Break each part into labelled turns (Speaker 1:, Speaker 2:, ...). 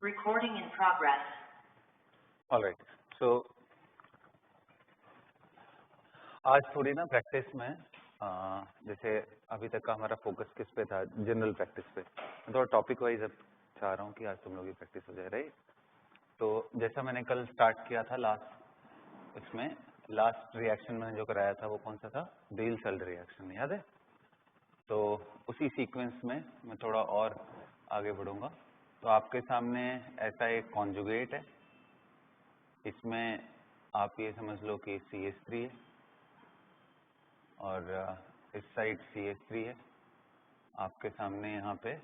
Speaker 1: Recording in progress.
Speaker 2: All right. So आज थोड़ी ना प्रैक्टिस में जैसे अभी तक का हमारा फोकस किस पे था, जनरल प्रैक्टिस पे। मैं थोड़ा टॉपिक वाइज अब चाह रहा हूँ कि आज तुम लोग की प्रैक्टिस हो जाए, राइट। तो जैसा मैंने कल स्टार्ट किया था लास्ट रिएक्शन मैंने जो कराया था वो कौन सा था, डील-सेल्ड रिएक्शन, याद है। तो उसी सीक्वेंस में मैं थोड़ा और आगे बढ़ूंगा। तो आपके सामने ऐसा एक कॉन्जुगेट है, इसमें आप ये समझ लो कि CH3 है और इस साइड CH3 है। आपके सामने यहाँ पे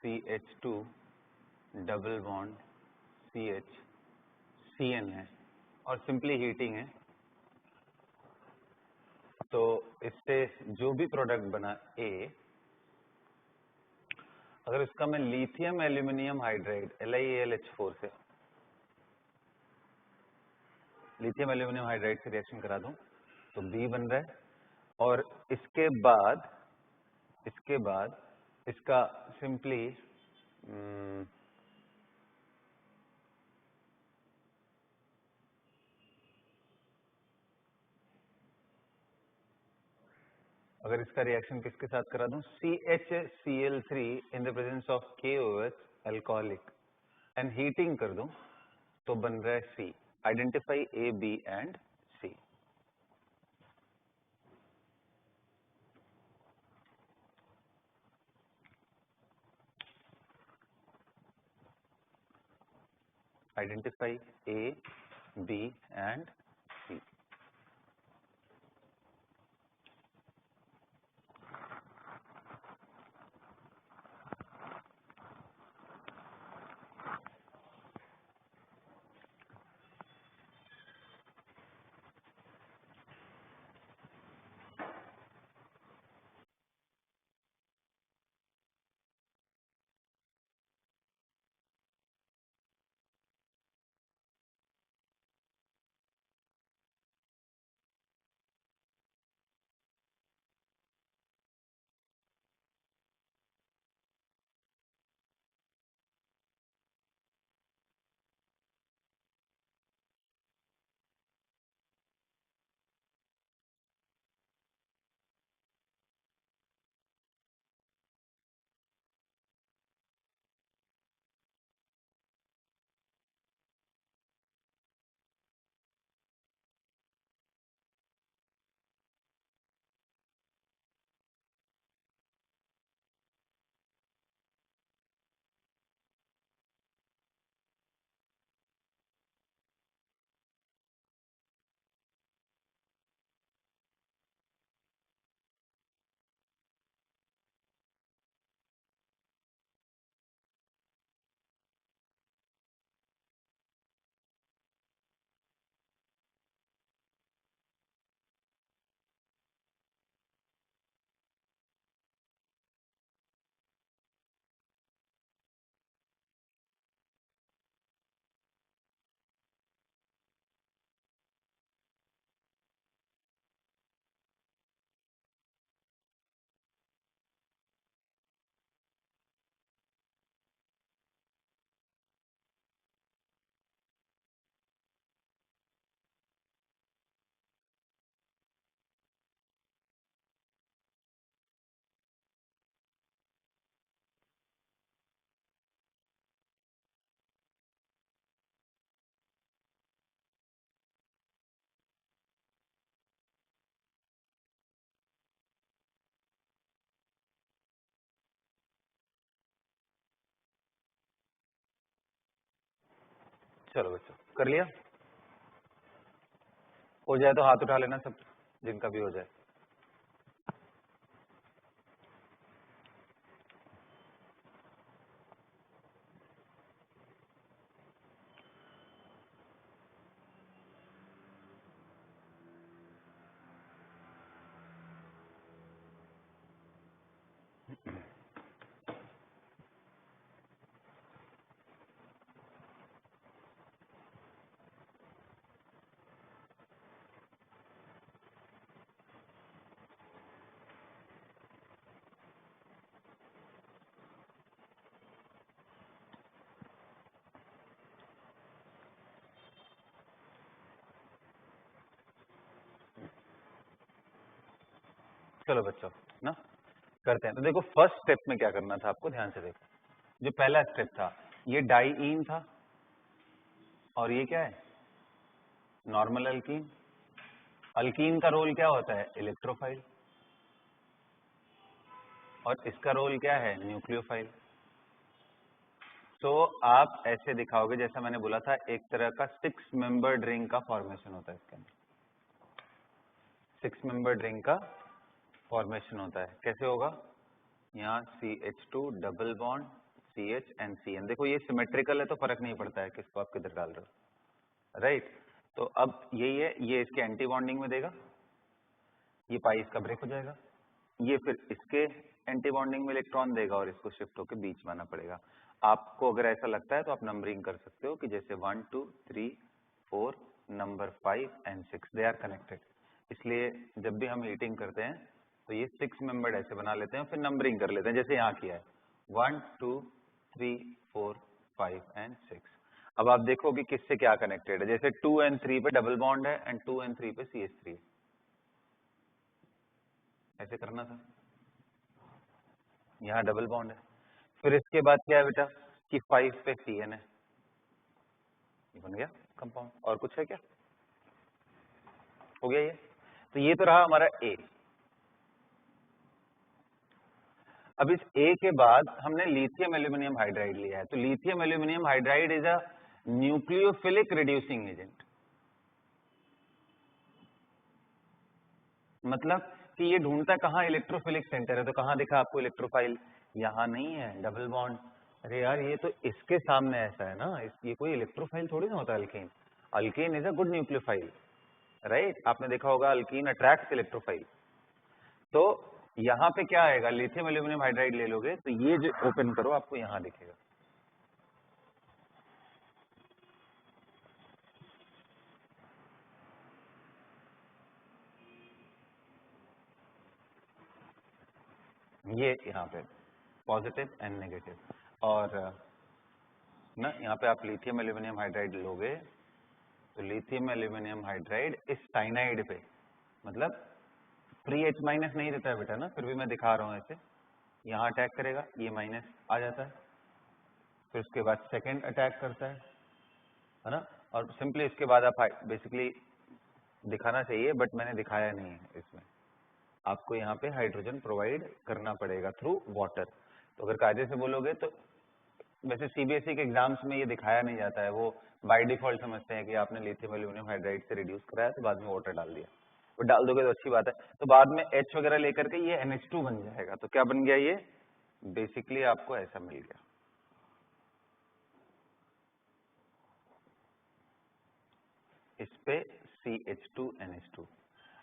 Speaker 2: CH2 double bond CH CN है और सिंपली हीटिंग है। तो इससे जो भी प्रोडक्ट बना A, अगर इसका मैं लिथियम एल्यूमिनियम हाइड्राइड LiAlH4 से लिथियम एल्यूमिनियम हाइड्राइड से रिएक्शन करा दूं तो B बन रहा है। और इसके बाद इसका सिंपली अगर इसका रिएक्शन किसके साथ करा दूं, CHCl3 in the presence of KOH alcoholic and heating कर दूं तो बन रहा है C। Identify A, B and C। Identify A, B and C। चलो बच्चों, कर लिया? हो जाए तो हाथ उठा लेना सब, जिनका भी हो जाए। चलो बच्चों ना करते हैं। तो देखो फर्स्ट स्टेप में क्या करना था आपको, ध्यान से देखो। जो पहला स्टेप था ये डाईईन था और ये क्या है, नॉर्मल अल्कीन। अल्कीन का रोल क्या होता है, इलेक्ट्रोफाइल, और इसका रोल क्या है, न्यूक्लियोफाइल। तो आप ऐसे दिखाओगे, जैसा मैंने बोला था, एक तरह का 6 मेंबर्ड रिंग का फॉर्मेशन होता है इसके अंदर। 6 मेंबर्ड रिंग का फॉर्मेशन होता है। कैसे होगा, यहाँ CH2 double bond CH and CN। देखो ये सिमेट्रिकल है तो फर्क नहीं पड़ता है किसको आप किधर डाल रहे हो, राइट। तो अब यही है, ये इसके एंटी बॉन्डिंग में देगा, ये पाई इसका ब्रेक हो जाएगा, ये फिर इसके एंटी बॉन्डिंग में इलेक्ट्रॉन देगा और इसको शिफ्ट होकर बीच में आना पड़ेगा। आपको अगर ऐसा लगता है तो आप नंबरिंग कर सकते हो कि जैसे 1 2 3 4 number 5 and 6 they are connected. इसलिए जब भी हम हीटिंग करते हैं तो ये 6 मेंबर्ड ऐसे बना लेते हैं, फिर नंबरिंग कर लेते हैं जैसे यहाँ किया है 1 2 3 4 5 एंड 6। अब आप देखो कि किससे क्या कनेक्टेड है। जैसे 2 एंड 3 पे डबल बॉन्ड है एंड 2 एंड 3 पे CH3 है, ऐसे करना था। यहाँ डबल बॉन्ड है, फिर इसके बाद क्या है बेटा कि 5 पे CN है, ये बन गया कंपाउंड। और कुछ है क्या, हो गया ये। तो ये तो रहा हमारा A। अब इस A के बाद हमने लिथियम एल्यूमिनियम हाइड्राइड लिया है। तो lithium aluminium hydride is a nucleophilic reducing agent, मतलब कि ये ढूंढता कहाँ, इलेक्ट्रोफिलिक सेंटर है। तो कहाँ दिखा आपको इलेक्ट्रोफाइल, यहाँ नहीं है, डबल बॉन्ड। अरे यार ये तो इसके सामने ऐसा है ना, ये कोई इलेक्ट्रोफाइल थोड़ी ना होता है alkane. Alkane is a good nucleophile, right. आपने देखा होगा अल्कीन अट्रैक्ट्स इलेक्ट्रोफाइल। तो यहाँ पे क्या आएगा, लिथियम एल्यूमिनियम हाइड्राइड ले लोगे तो ये जो ओपन करो आपको यहाँ दिखेगा, ये यहाँ पे पॉजिटिव एंड नेगेटिव। और ना यहाँ पे आप लिथियम एल्यूमिनियम हाइड्राइड लोगे तो लिथियम एल्यूमिनियम हाइड्राइड इस साइनाइड पे, मतलब फ्री H माइनस नहीं देता है बेटा ना, फिर भी मैं दिखा रहा हूँ ऐसे, यहाँ अटैक करेगा, ये माइनस आ जाता है, फिर उसके बाद सेकंड अटैक करता है ना। और सिंपली इसके बाद आप बेसिकली दिखाना चाहिए बट मैंने दिखाया नहीं है इसमें, आपको यहाँ पे हाइड्रोजन प्रोवाइड करना पड़ेगा थ्रू वाटर। तो अगर कायदे से बोलोगे तो वैसे CBSE के एग्जाम्स में ये दिखाया नहीं जाता है, वो बाय डिफॉल्ट समझते हैं कि आपने लिथियम एल्यूमिनियम हाइड्राइड से रिड्यूस कराया तो बाद में वाटर डाल दिया। वो डाल दोगे तो अच्छी बात है, तो बाद में H वगैरह लेकर के ये NH2 बन जाएगा। तो क्या बन गया, ये बेसिकली आपको ऐसा मिल गया। इस पे CH2NH2।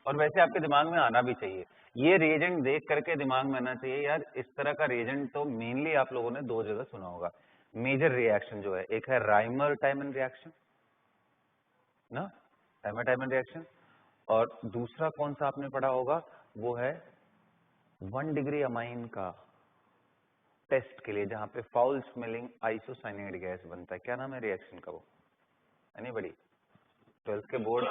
Speaker 2: और वैसे आपके दिमाग में आना भी चाहिए, ये रिएजेंट देख करके दिमाग में आना चाहिए यार, इस तरह का रिएजेंट तो मेनली आप लोगों ने 2 जगह सुना होगा। मेजर रिएक्शन जो है, एक है राइमर टाइमन रिएक्शन ना, राइमर टाइमन रिएक्शन, और दूसरा कौन सा आपने पढ़ा होगा, वो है 1 डिग्री अमाइन का टेस्ट के लिए, जहां पे फाउल स्मेलिंग आइसोसाइनाइड गैस बनता है। क्या नाम है रिएक्शन का, वो एनीबॉडी, 12th के बोर्ड,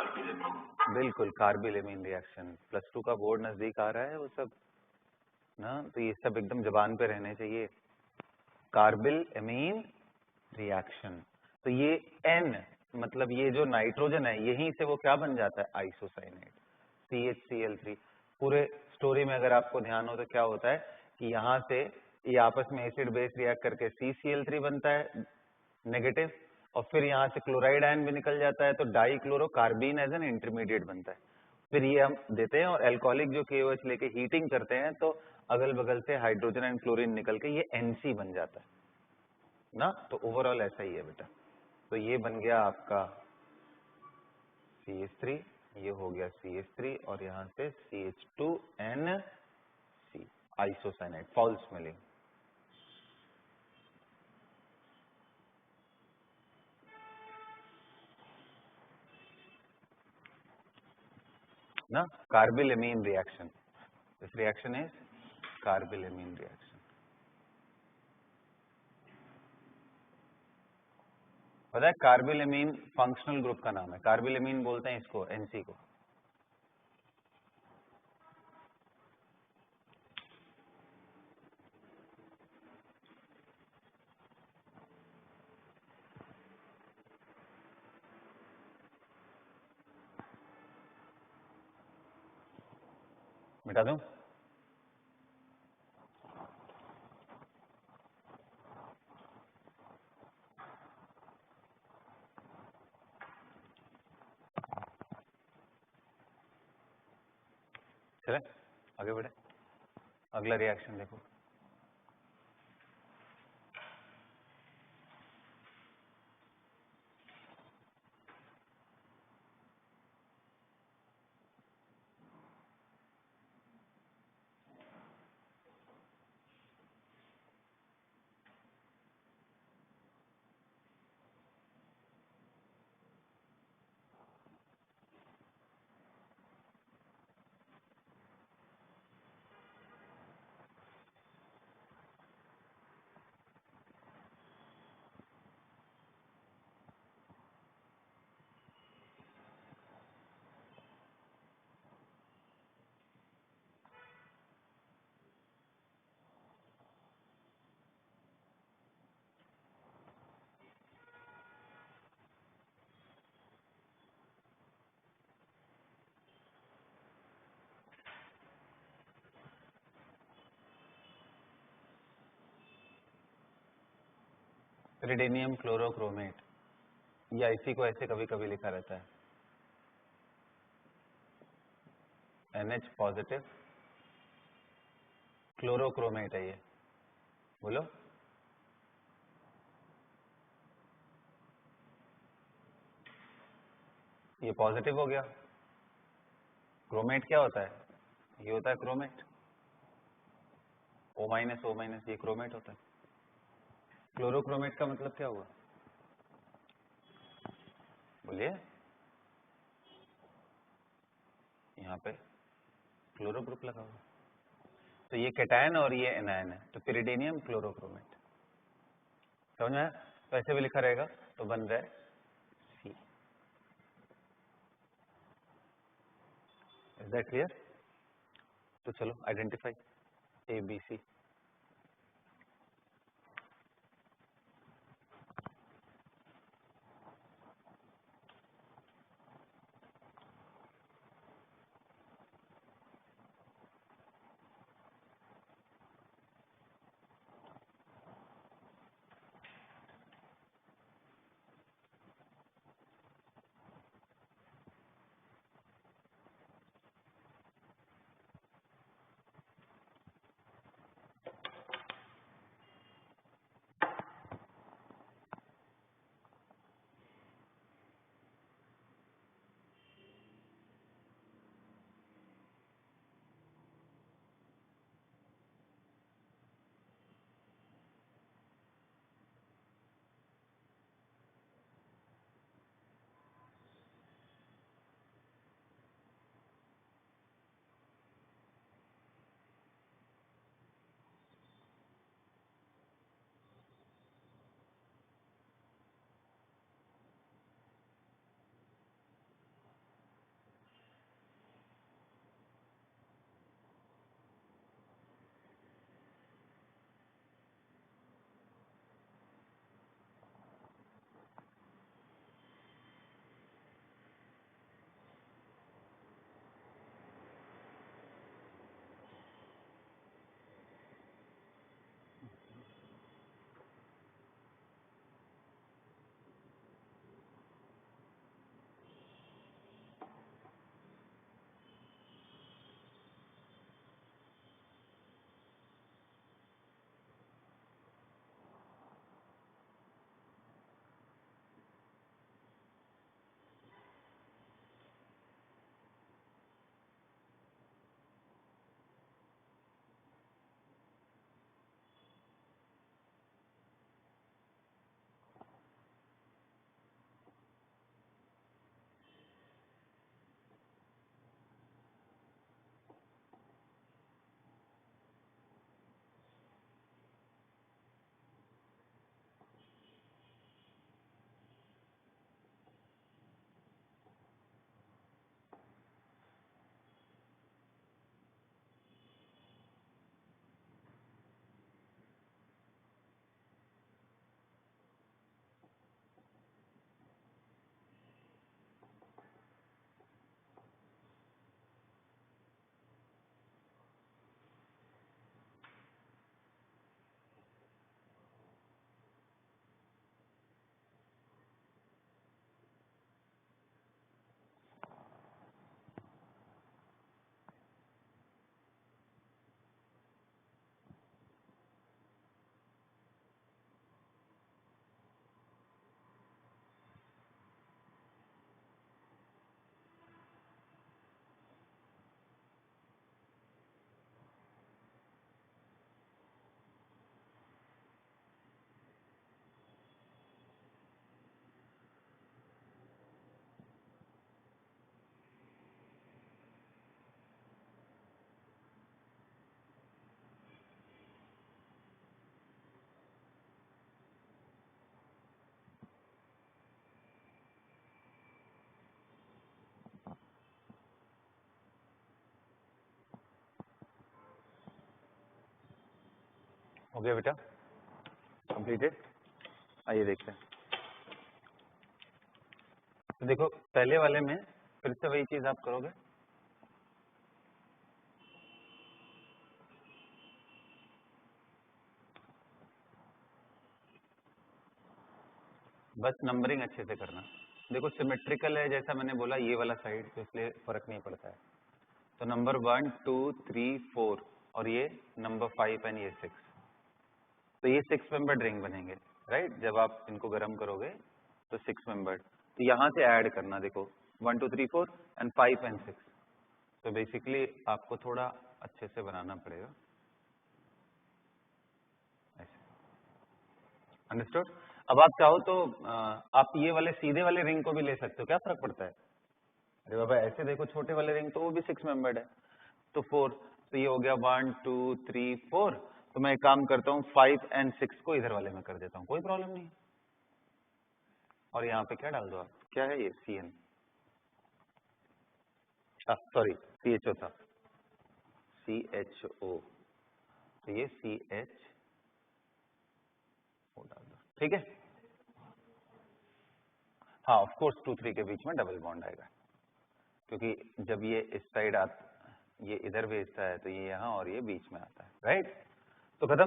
Speaker 2: बिल्कुल कार्बिल एमीन रिएक्शन। +2 का बोर्ड नजदीक आ रहा है वो सब ना, तो ये सब एकदम जबान पे रहने चाहिए। कार्बिल एमीन रिएक्शन, तो ये N मतलब ये जो नाइट्रोजन है यहीं से वो क्या बन जाता है, आइसोसाइनाइड, CHCl3। पूरे स्टोरी में अगर आपको ध्यान हो तो क्या होता है कि यहाँ से ये आपस में एसिड बेस रिएक्ट करके CCl3 बनता है नेगेटिव, और फिर यहाँ से क्लोराइड आयन भी निकल जाता है तो डाई क्लोरोकार्बीन एज एन इंटरमीडिएट बनता है। फिर ये हम देते हैं और एल्कोहलिक जो KOH लेके हीटिंग करते हैं तो अगल बगल से हाइड्रोजन एंड क्लोरीन निकल के ये NC बन जाता है ना। तो ओवरऑल ऐसा ही है बेटा। तो ये बन गया आपका CH3, ये हो गया CH3 और यहाँ से CH2NC आइसोसाइनाइड, फाउल स्मेलिंग ना, carbyl amine reaction. This reaction is carbyl amine reaction. पता है कार्बिल एमीन फंक्शनल ग्रुप का नाम है, कार्बिल एमीन बोलते हैं इसको, NC को। मिटा दूं? चले आगे बढ़े, अगला रिएक्शन देखो। इरिडेनियम क्लोरोक्रोमेट, या इसी को ऐसे कभी कभी लिखा रहता है NH पॉजिटिव क्लोरोक्रोमेट है ये, बोलो। ये पॉजिटिव हो गया। क्रोमेट क्या होता है? ये होता है क्रोमेट, O-, ये क्रोमेट होता है। क्लोरोक्रोमेट का मतलब क्या हुआ, बोलिए। यहाँ पे क्लोरो ग्रुप लगा हुआ, तो ये कैटायन और ये एनायन है, तो पिरिडेनियम क्लोरोक्रोमेट, समझ में आया? तो ऐसे भी लिखा रहेगा, तो बन रहा है C। Is that clear? तो चलो आइडेंटिफाई ABC। हो गया बेटा, कंप्लीटेड। आइए देखते हैं। तो देखो पहले वाले में फिर से वही चीज आप करोगे, बस नंबरिंग अच्छे से करना। देखो सिमेट्रिकल है जैसा मैंने बोला ये वाला साइड, तो इसलिए फर्क नहीं पड़ता है। तो नंबर 1 2 3 4 और ये नंबर 5 एंड ये 6, तो ये 6 मेंबर्ड रिंग बनेंगे, राइट। जब आप इनको गर्म करोगे तो 6 मेंबर्ड, तो यहाँ से ऐड करना। देखो 1 2 3 4 एंड 5 एंड 6, तो बेसिकली आपको थोड़ा अच्छे से बनाना पड़ेगा ऐसे। अंडरस्टूड। अब आप चाहो तो आप ये वाले सीधे वाले रिंग को भी ले सकते हो, क्या फर्क पड़ता है। अरे बाबा ऐसे देखो छोटे वाले रिंग तो वो भी 6 मेंबर्ड है, तो 4, तो ये हो गया 1 2 3 4। तो मैं एक काम करता हूँ 5 एंड 6 को इधर वाले में कर देता हूँ, कोई प्रॉब्लम नहीं। और यहाँ पे क्या डाल दो आप, क्या है ये CN, सॉरी CHO था, CHO, तो ये CHO डाल दो, ठीक है। हाँ ऑफ कोर्स 2 3 के बीच में डबल बॉन्ड आएगा, क्योंकि जब ये इस साइड ये इधर भेजता है तो ये यहाँ और ये बीच में आता है, राइट। तो खत्म,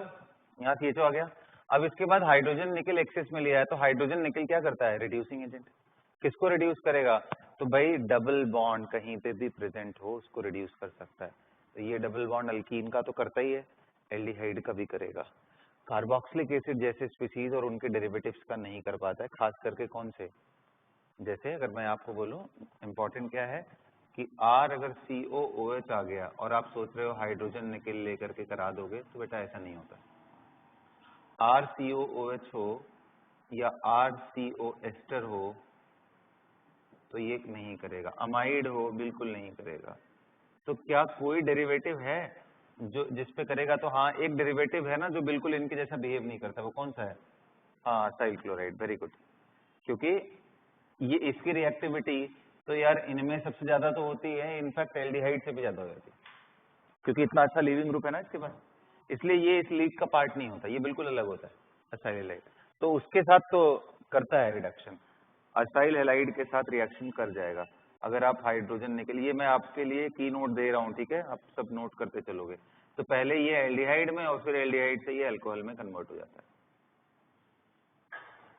Speaker 2: यहाँ CHO आ गया। अब इसके बाद हाइड्रोजन निकल एक्सेस में लिया है, तो हाइड्रोजन निकल क्या करता है, रिड्यूसिंग एजेंट। किसको रिड्यूस करेगा, तो भाई डबल बॉन्ड कहीं पे भी प्रेजेंट हो उसको रिड्यूस कर सकता है। तो ये डबल बॉन्ड अल्कीन का तो करता ही है, एल्डिहाइड का भी करेगा। कार्बोक्सिलिक एसिड जैसे स्पीसीज और उनके डेरिवेटिव्स का नहीं कर पाता है, खास करके कौन से, जैसे अगर मैं आपको बोलूं इंपॉर्टेंट क्या है कि R अगर COOH आ गया और आप सोच रहे हो हाइड्रोजन निकल लेकर के करा दोगे, तो बेटा ऐसा नहीं होता। RCOOH हो या RCO एस्टर हो तो ये नहीं करेगा, अमाइड हो बिल्कुल नहीं करेगा। तो क्या कोई डेरिवेटिव है जो जिस पे करेगा, तो हाँ एक डेरिवेटिव है ना जो बिल्कुल इनके जैसा बिहेव नहीं करता, वो कौन सा है, हाँ असाइल क्लोराइड, वेरी गुड। क्योंकि ये इसकी रिएक्टिविटी तो यार इनमें सबसे ज्यादा तो होती है, इनफैक्ट एल्डिहाइड से भी ज्यादा हो जाती है, क्योंकि इतना अच्छा लीविंग ग्रुप है ना इसके पास, इसलिए ये इस लीग का पार्ट नहीं होता, ये बिल्कुल अलग होता है असाइल हैलाइड। तो उसके साथ तो करता है रिडक्शन, असाइल हैलाइड के साथ रिएक्शन कर जाएगा अगर आप हाइड्रोजन निकल। ये मैं आपके लिए की नोट दे रहा हूँ, ठीक है, आप सब नोट करते चलोगे। तो पहले ये एल्डिहाइड में और फिर एल्डिहाइड से ये अल्कोहल में कन्वर्ट हो जाता है।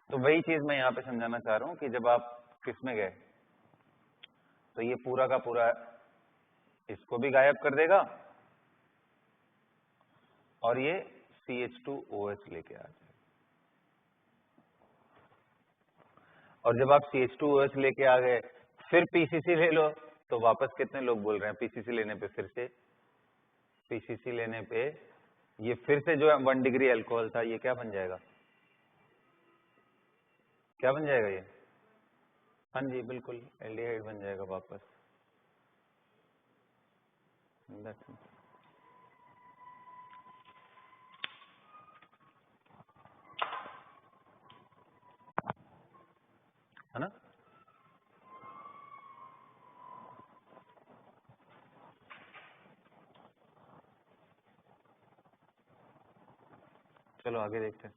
Speaker 2: तो वही चीज मैं यहाँ पे समझाना चाह रहा हूँ कि जब आप किस में गए तो ये पूरा का पूरा इसको भी गायब कर देगा और ये CH2OH लेके आ जाएगा। और जब आप CH2OH लेके आ गए फिर PCC ले लो, तो वापस कितने लोग बोल रहे हैं PCC लेने पे, फिर से PCC लेने पे ये फिर से जो 1 डिग्री अल्कोहल था ये क्या बन जाएगा, क्या बन जाएगा ये, हाँ जी बिल्कुल एल्डिहाइड बन जाएगा वापस। है ना। चलो आगे देखते हैं।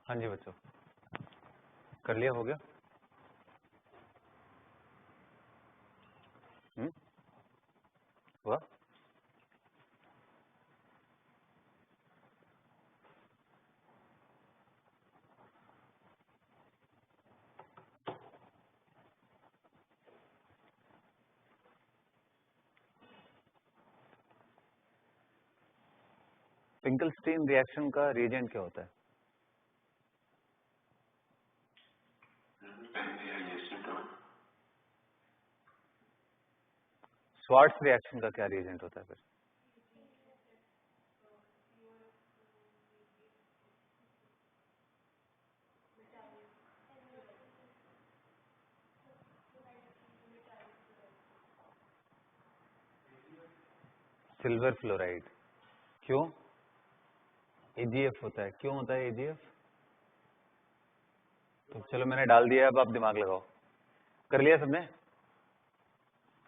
Speaker 2: हाँ जी बच्चों, कर लिया, हो गया? हुआ? फिंकलस्टीन रिएक्शन का रिएजेंट क्या होता है? स्वार्ट्स रिएक्शन का क्या रिएजेंट होता है फिर? Silver fluoride. क्यों? AgF होता है। क्यों होता है AgF? तो चलो मैंने डाल दिया, अब आप दिमाग लगाओ। कर लिया सबने?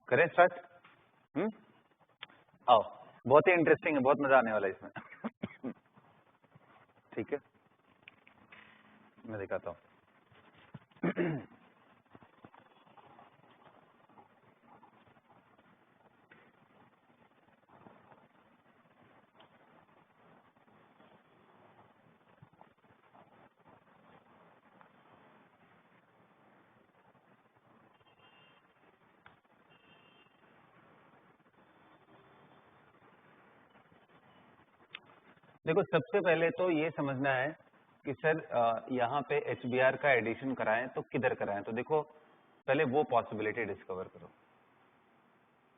Speaker 2: करें स्टार्ट? आओ, बहुत ही इंटरेस्टिंग है, बहुत मजा आने वाला है इसमें। ठीक है, मैं दिखाता हूँ। देखो, सबसे पहले तो ये समझना है कि सर यहाँ पे HBr का एडिशन कराएं तो किधर कराएं। तो देखो, पहले वो पॉसिबिलिटी डिस्कवर करो।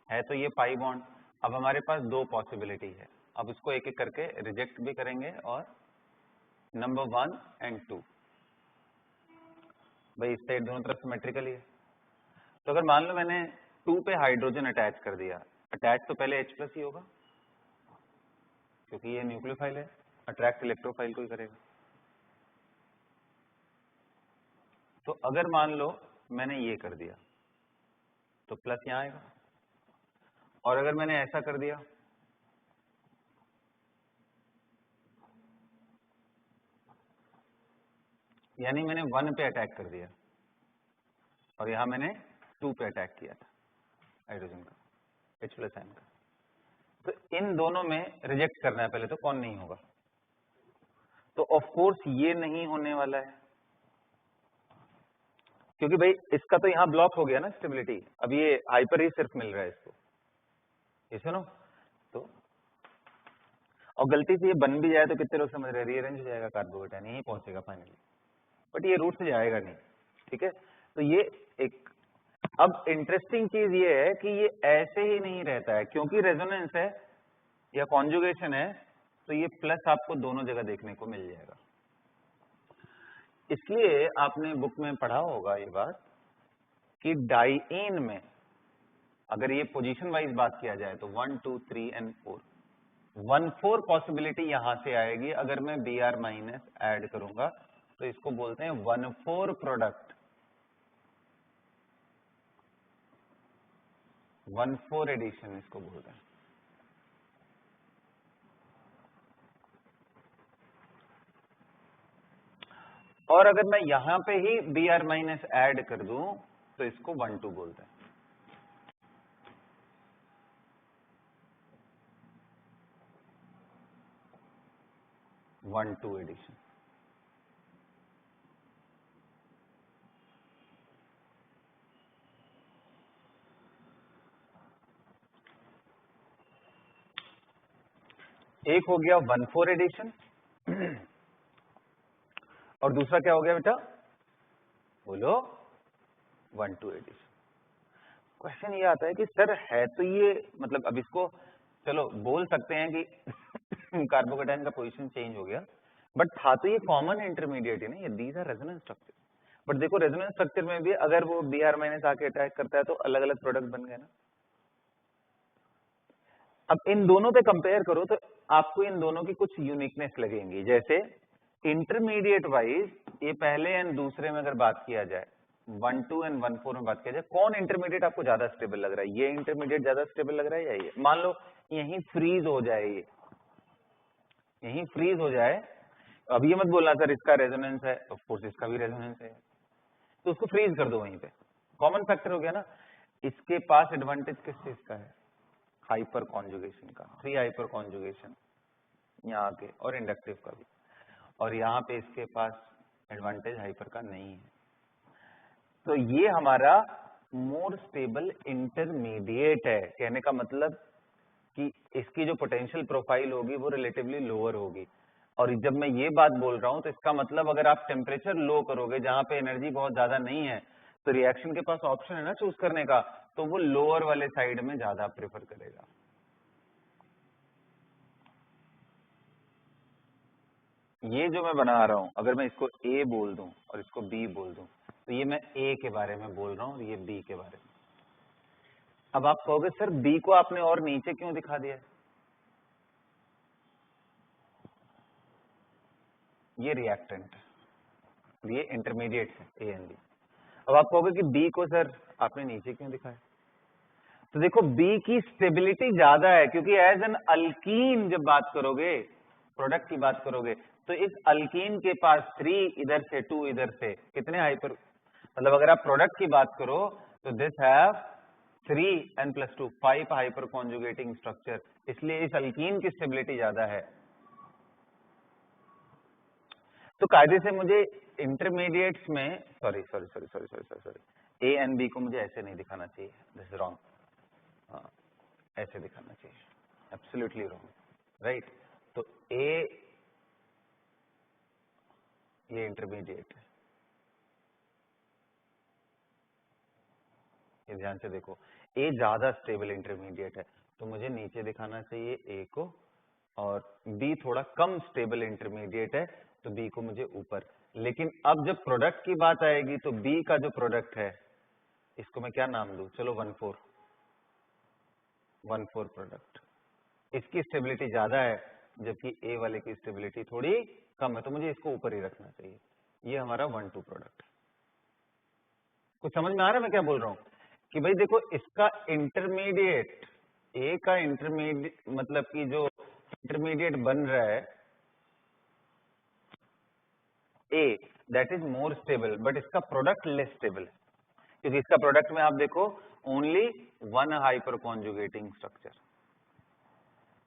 Speaker 2: है तो ये पाई बॉन्ड। अब हमारे पास दो पॉसिबिलिटी है, अब इसको एक एक करके रिजेक्ट भी करेंगे। और नंबर 1 एंड 2, भाई इस साइड दोनों तरफ सिमेट्रिकल ही है। तो अगर मान लो मैंने 2 पे हाइड्रोजन अटैच कर दिया, अटैच तो पहले H+ ही होगा क्योंकि ये न्यूक्लियोफाइल है, अट्रैक्ट इलेक्ट्रोफाइल को ही करेगा। तो अगर मान लो मैंने ये कर दिया तो प्लस यहां आएगा, और अगर मैंने ऐसा कर दिया यानी मैंने 1 पे अटैक कर दिया और यहां मैंने 2 पे अटैक किया था हाइड्रोजन का, H+ आयन का। तो इन दोनों में रिजेक्ट करना है पहले, तो कौन नहीं होगा? तो ऑफ कोर्स ये नहीं होने वाला है, क्योंकि भाई इसका तो यहां ब्लॉक हो गया ना स्टेबिलिटी। अब ये हाइपर ही सिर्फ मिल रहा है इसको, ये सुनो तो। और गलती से ये बन भी जाए तो कितने लोग समझ रहे हैं रीअरेंज हो जाएगा कार्बोकेटाइन, यही पहुंचेगा फाइनली, बट ये रूट से जाएगा नहीं। ठीक है, तो ये एक। अब इंटरेस्टिंग चीज ये है कि ये ऐसे ही नहीं रहता है, क्योंकि रेजोनेंस है या कॉन्जुगेशन है, तो ये प्लस आपको दोनों जगह देखने को मिल जाएगा। इसलिए आपने बुक में पढ़ा होगा ये बात कि डाइईन में अगर ये पोजीशन वाइज बात किया जाए तो 1 2 3 एंड 4, 1/4 पॉसिबिलिटी यहां से आएगी। अगर मैं Br- ऐड करूंगा तो इसको बोलते हैं 1/4 प्रोडक्ट, 1/4 एडिशन इसको बोलते हैं। और अगर मैं यहां पे ही Br- ऐड कर दूं तो इसको 1/2 बोलते हैं। 1/2 एडिशन। एक हो गया 1/4 एडिशन और दूसरा क्या हो गया बेटा, बोलो? 1/2 एडिशन। क्वेश्चन ये आता है कि सर है तो ये, मतलब अब इसको चलो बोल सकते हैं कि कार्बोकेटाइन का पोजीशन चेंज हो गया, बट था तो ये कॉमन इंटरमीडिएट है ना, ये these R resonance structure. But देखो रेजोनेंस स्ट्रक्चर में भी अगर वो Br- आके अटैक करता है तो अलग अलग प्रोडक्ट बन गए ना। अब इन दोनों पे कंपेयर करो तो आपको इन दोनों की कुछ यूनिकनेस लगेंगी। जैसे इंटरमीडिएट वाइज ये पहले एंड दूसरे में अगर बात किया जाए, 1 2 एंड 1/4 में बात किया जाए, कौन इंटरमीडिएट आपको ज्यादा स्टेबल लग रहा है? ये इंटरमीडिएट ज्यादा स्टेबल लग रहा है या ये? मान लो यहीं फ्रीज हो जाए, ये यहीं फ्रीज हो जाए, अब ये मत बोलना सर इसका रेजोनेंस है, ऑफ कोर्स इसका भी रेजोनेंस है, तो उसको फ्रीज कर दो वहीं पे, कॉमन फैक्टर हो गया ना। इसके पास एडवांटेज किस चीज का है? हाइपर कॉन्जुगेशन का, 3 हाइपर कॉन्जुगेशन यहाँ के, और इंडक्टिव का भी, और यहाँ पे इसके पास एडवांटेज हाइपर का नहीं है। तो ये हमारा मोर स्टेबल इंटरमीडिएट है। कहने का मतलब कि इसकी जो पोटेंशियल प्रोफाइल होगी वो रिलेटिवली लोअर होगी। और जब मैं ये बात बोल रहा हूं तो इसका मतलब अगर आप टेम्परेचर लो करोगे जहां पे एनर्जी बहुत ज्यादा नहीं है, तो रिएक्शन के पास ऑप्शन है ना चूज करने का, तो वो लोअर वाले साइड में ज्यादा प्रेफर करेगा। ये जो मैं बना रहा हूं, अगर मैं इसको ए बोल दूं और इसको बी बोल दूं, तो ये मैं ए के बारे में बोल रहा हूं और ये बी के बारे में। अब आप कहोगे सर बी को आपने और नीचे क्यों दिखा दिया? ये रिएक्टेंट, ये इंटरमीडिएट है ए एंड बी। अब आप कहोगे कि बी को सर आपने नीचे क्यों दिखाया? तो देखो बी की स्टेबिलिटी ज्यादा है, क्योंकि एज एन अल्कीन जब बात करोगे, प्रोडक्ट की बात करोगे, तो इस अल्कीन के पास 3 इधर से 2 इधर से, कितने हाइपर, मतलब अगर आप प्रोडक्ट की बात करो तो this have 3n+2 5 hyper conjugating structure, इसलिए इस अल्कीन की स्टेबिलिटी ज्यादा है। तो कायदे से मुझे इंटरमीडिएट्स में सॉरी ए एंड बी को मुझे ऐसे नहीं दिखाना चाहिए, दिस इज रॉन्ग। हाँ, ऐसे दिखाना चाहिए, एब्सोल्युटली रॉन्ग, राइट। तो ए ये इंटरमीडिएट है, ये ध्यान से देखो, ए ज्यादा स्टेबल इंटरमीडिएट है, तो मुझे नीचे दिखाना चाहिए ए को, और बी थोड़ा कम स्टेबल इंटरमीडिएट है, तो बी को मुझे ऊपर। लेकिन अब जब प्रोडक्ट की बात आएगी तो बी का जो प्रोडक्ट है, इसको मैं क्या नाम दूं? चलो 1,4 प्रोडक्ट, इसकी स्टेबिलिटी ज्यादा है जबकि ए वाले की स्टेबिलिटी थोड़ी कम है, तो मुझे इसको ऊपर ही रखना चाहिए। ये हमारा 1,2 प्रोडक्ट। कुछ समझ में आ रहा है मैं क्या बोल रहा हूं? कि भाई देखो इसका इंटरमीडिएट, ए का इंटरमीडिएट मतलब कि जो इंटरमीडिएट बन रहा है A, that is more stable, but इसका प्रोडक्ट लेस स्टेबल है, क्योंकि इसका प्रोडक्ट में आप देखो ओनली 1 हाइपर कॉन्जुगेटिंग स्ट्रक्चर।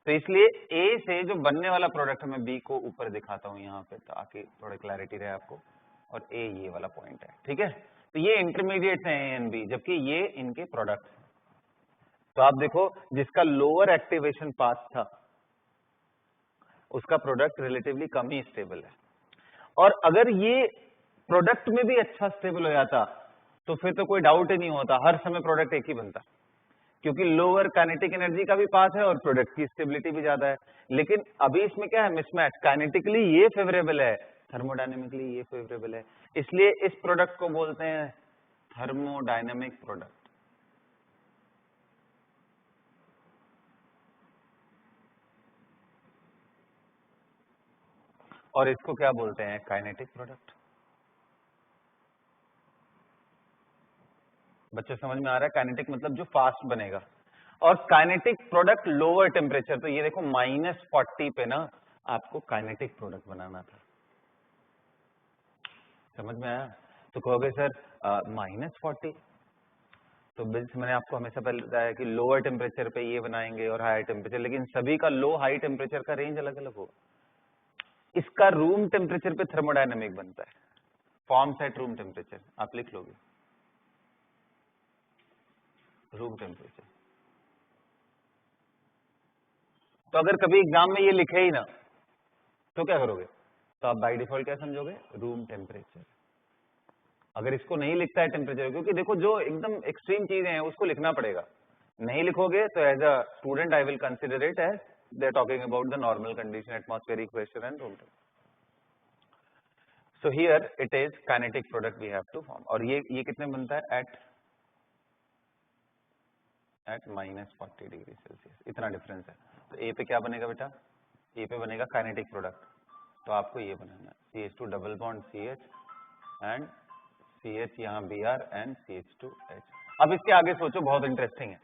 Speaker 2: तो इसलिए ए से जो बनने वाला प्रोडक्ट है, मैं बी को ऊपर दिखाता हूं यहाँ पे ताकि थोड़ी क्लैरिटी रहे आपको, और ए ये वाला पॉइंट है, ठीक है। तो ये इंटरमीडिएट है ए एंड बी, जबकि ये इनके प्रोडक्ट। तो आप देखो जिसका लोअर एक्टिवेशन पाथ था उसका प्रोडक्ट रिलेटिवली कम ही स्टेबल है, और अगर ये प्रोडक्ट में भी अच्छा स्टेबल हो जाता तो फिर तो कोई डाउट ही नहीं होता, हर समय प्रोडक्ट एक ही बनता, क्योंकि लोअर काइनेटिक एनर्जी का भी पाथ है और प्रोडक्ट की स्टेबिलिटी भी ज्यादा है। लेकिन अभी इसमें क्या है? मिसमैच, काइनेटिकली ये फेवरेबल है, थर्मोडायनेमिकली ये फेवरेबल है, इसलिए इस प्रोडक्ट को बोलते हैं थर्मोडायनेमिक प्रोडक्ट। और इसको क्या बोलते हैं? Kinetic product. बच्चों समझ में आ रहा है? काइनेटिक मतलब जो फास्ट बनेगा, और काइनेटिक प्रोडक्ट लोअर टेम्परेचर। तो ये देखो -40 पे ना आपको काइनेटिक प्रोडक्ट बनाना था, समझ में आया? तो कहोगे सर -40, तो मैंने आपको हमेशा पहले बताया कि लोअर टेम्परेचर पे ये बनाएंगे और हाई टेम्परेचर, लेकिन सभी का लो हाई टेम्परेचर का रेंज अलग अलग होगा। इसका रूम टेम्परेचर पे थर्मोडायनेमिक बनता है, फॉर्म्स एट रूम टेम्परेचर, आप लिख लोगे रूम टेम्परेचर। तो अगर कभी एग्जाम में ये लिखे ही ना तो क्या करोगे? तो आप बाय डिफॉल्ट क्या समझोगे? Room temperature. अगर इसको नहीं लिखता है टेम्परेचर, क्योंकि देखो जो एकदम एक्सट्रीम चीजें हैं उसको लिखना पड़ेगा, नहीं लिखोगे तो as a student I will consider it as they are talking about the normal condition, atmospheric pressure and room temperature. So here it is kinetic product we have to form, और ये कितने बनता है? एट -40 डिग्री सेल्सियस, इतना difference है। तो ए पे क्या बनेगा बेटा? ए पे बनेगा काइनेटिक प्रोडक्ट, तो आपको ये बनाना है CH2 double bond CH and CH यहाँ Br एंड CH2H। अब इसके आगे सोचो, बहुत इंटरेस्टिंग है।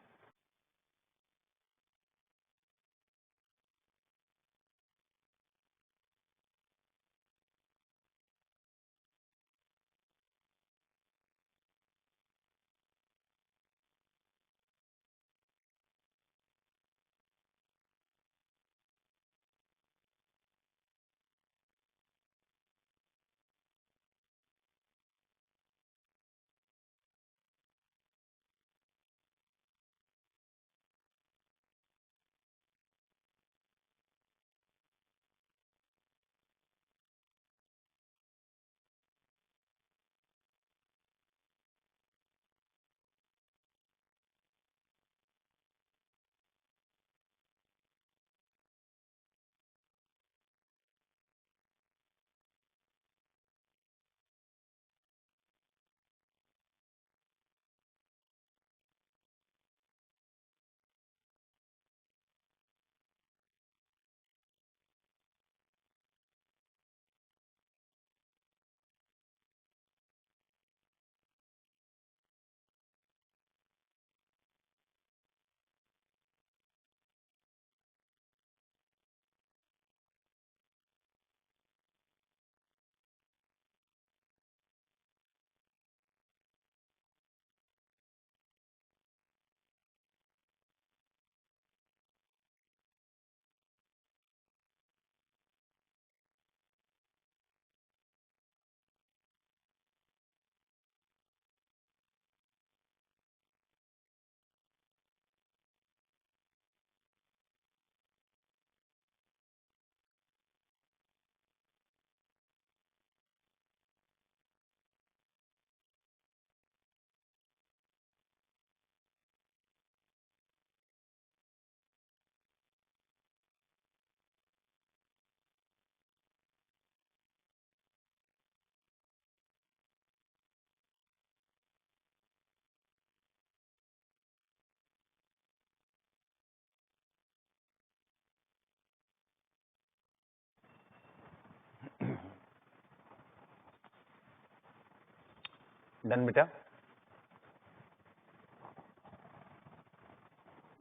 Speaker 2: डन बेटा,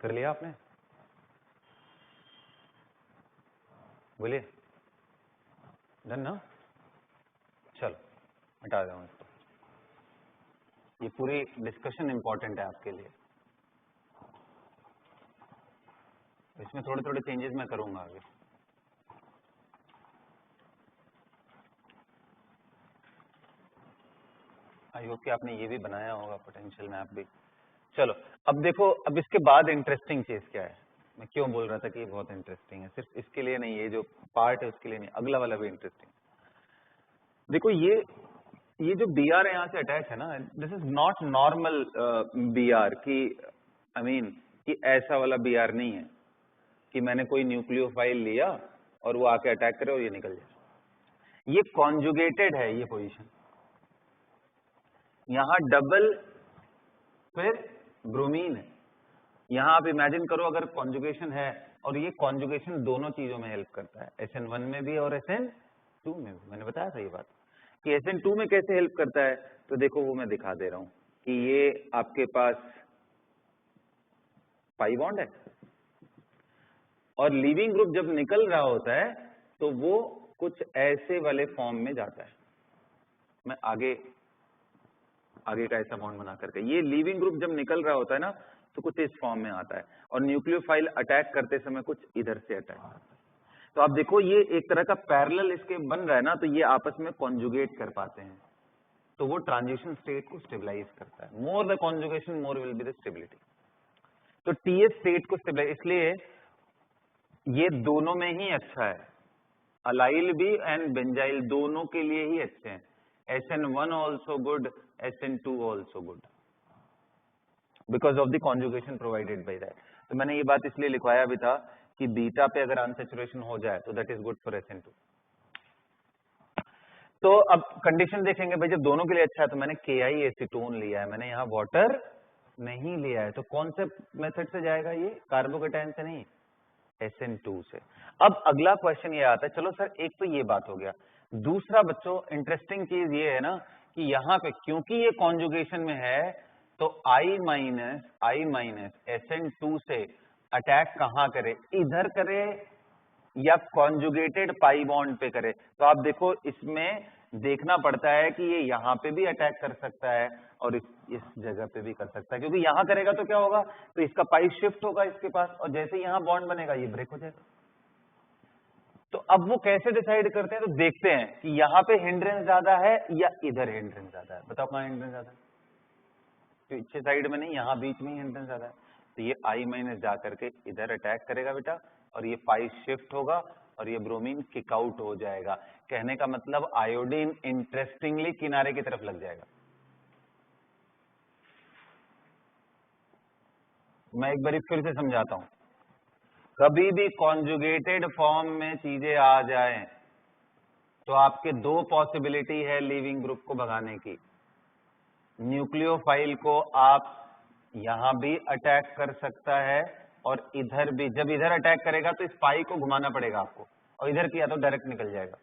Speaker 2: कर लिया आपने? बोलिए, डन ना? चलो हटा दूँ इसको, ये पूरी डिस्कशन इंपॉर्टेंट है आपके लिए, इसमें थोड़े थोड़े चेंजेस मैं करूंगा आगे। आई होप कि आपने ये भी बनाया होगा पोटेंशियल मैप भी। चलो अब देखो, अब इसके बाद इंटरेस्टिंग चीज क्या है, मैं क्यों बोल रहा था कि ये बहुत इंटरेस्टिंग है, सिर्फ इसके लिए नहीं, ये जो पार्ट है उसके लिए नहीं, अगला वाला भी इंटरेस्टिंग। देखो ये जो बी आर यहाँ से अटैच है ना, this is not normal B R की, आई मीन कि ऐसा वाला बी आर नहीं है कि मैंने कोई न्यूक्लियोफाइल लिया और वो आके अटैक करे और ये निकल जाए। ये कॉन्जुगेटेड है ये पोजीशन, यहाँ डबल फिर ब्रोमीन है। यहाँ आप इमेजिन करो अगर कॉन्जुगेशन है, और ये कॉन्जुगेशन दोनों चीजों में हेल्प करता है, SN1 में भी और SN2 में भी। मैंने बताया था ये बात कि SN2 में कैसे हेल्प करता है, तो देखो वो मैं दिखा दे रहा हूं कि ये आपके पास पाई बॉन्ड है और लीविंग ग्रुप जब निकल रहा होता है तो वो कुछ ऐसे वाले फॉर्म में जाता है। मैं आगे का ऐसा बॉन्ड बना करके, ये लीविंग ग्रुप जब निकल रहा होता है ना तो कुछ इस फॉर्म में आता है, और न्यूक्लियोफाइल अटैक करते समय कुछ इधर से अटैक करता है। तो आप देखो ये एक तरह का पैरेलल इसके बन रहा है ना, तो ये आपस में कॉन्जुगेट कर पाते हैं, तो वो ट्रांजिशन स्टेट को स्टेबलाइज करता है। More the conjugation more will be the stability. तो TS स्टेट को स्टेबलाइज, इसलिए ये दोनों में ही अच्छा है, अलाइल भी एंड बेंजाइल दोनों के लिए ही अच्छे हैं। SN1 also good, SN2 also good because of the conjugation provided by that. तो मैंने ये बात इसलिए लिखवाया भी था कि बीटा पे अगर अनसेचुरेशन हो जाए तो that is good for SN2। तो अब कंडीशन देखेंगे भाई, जब दोनों के लिए अच्छा है तो मैंने KI एसीटोन लिया है, मैंने यहाँ वाटर नहीं लिया है, तो कौन से मेथड से जाएगा ये, कार्बोकेटाइन से नहीं, SN2 से। अब अगला क्वेश्चन ये आता है, चलो सर एक तो ये बात हो गया, दूसरा बच्चों इंटरेस्टिंग चीज ये है ना कि यहाँ पे क्योंकि ये कॉन्जुगेशन में है तो I माइनस SN2 से अटैक कहाँ करे, इधर करे या कॉन्जुगेटेड पाई बॉन्ड पे करे। तो आप देखो इसमें देखना पड़ता है कि ये यहाँ पे भी अटैक कर सकता है और इस जगह पे भी कर सकता है, क्योंकि यहाँ करेगा तो क्या होगा, तो इसका पाई शिफ्ट होगा इसके पास, और जैसे ही यहाँ बॉन्ड बनेगा ये ब्रेक हो जाएगा। तो अब वो कैसे डिसाइड करते हैं, तो देखते हैं कि यहाँ पे हिंड्रेंस ज्यादा है या इधर हिंड्रेंस ज्यादा है। बताओ कहाँ हिंड्रेंस ज्यादा है, पीछे साइड में नहीं, यहाँ बीच में ही हिंड्रेंस ज्यादा है। तो ये I माइनस जा करके इधर अटैक करेगा बेटा, और ये पाई शिफ्ट होगा और ये ब्रोमीन किक आउट हो जाएगा। कहने का मतलब आयोडीन इंटरेस्टिंगली किनारे की तरफ लग जाएगा। मैं एक बार फिर से समझाता हूं, कभी भी कॉन्जुगेटेड फॉर्म में चीजें आ जाएं तो आपके दो पॉसिबिलिटी है लीविंग ग्रुप को भगाने की। न्यूक्लियोफाइल को आप यहां भी अटैक कर सकता है और इधर भी, जब इधर अटैक करेगा तो इस पाई को घुमाना पड़ेगा आपको, और इधर किया तो डायरेक्ट निकल जाएगा।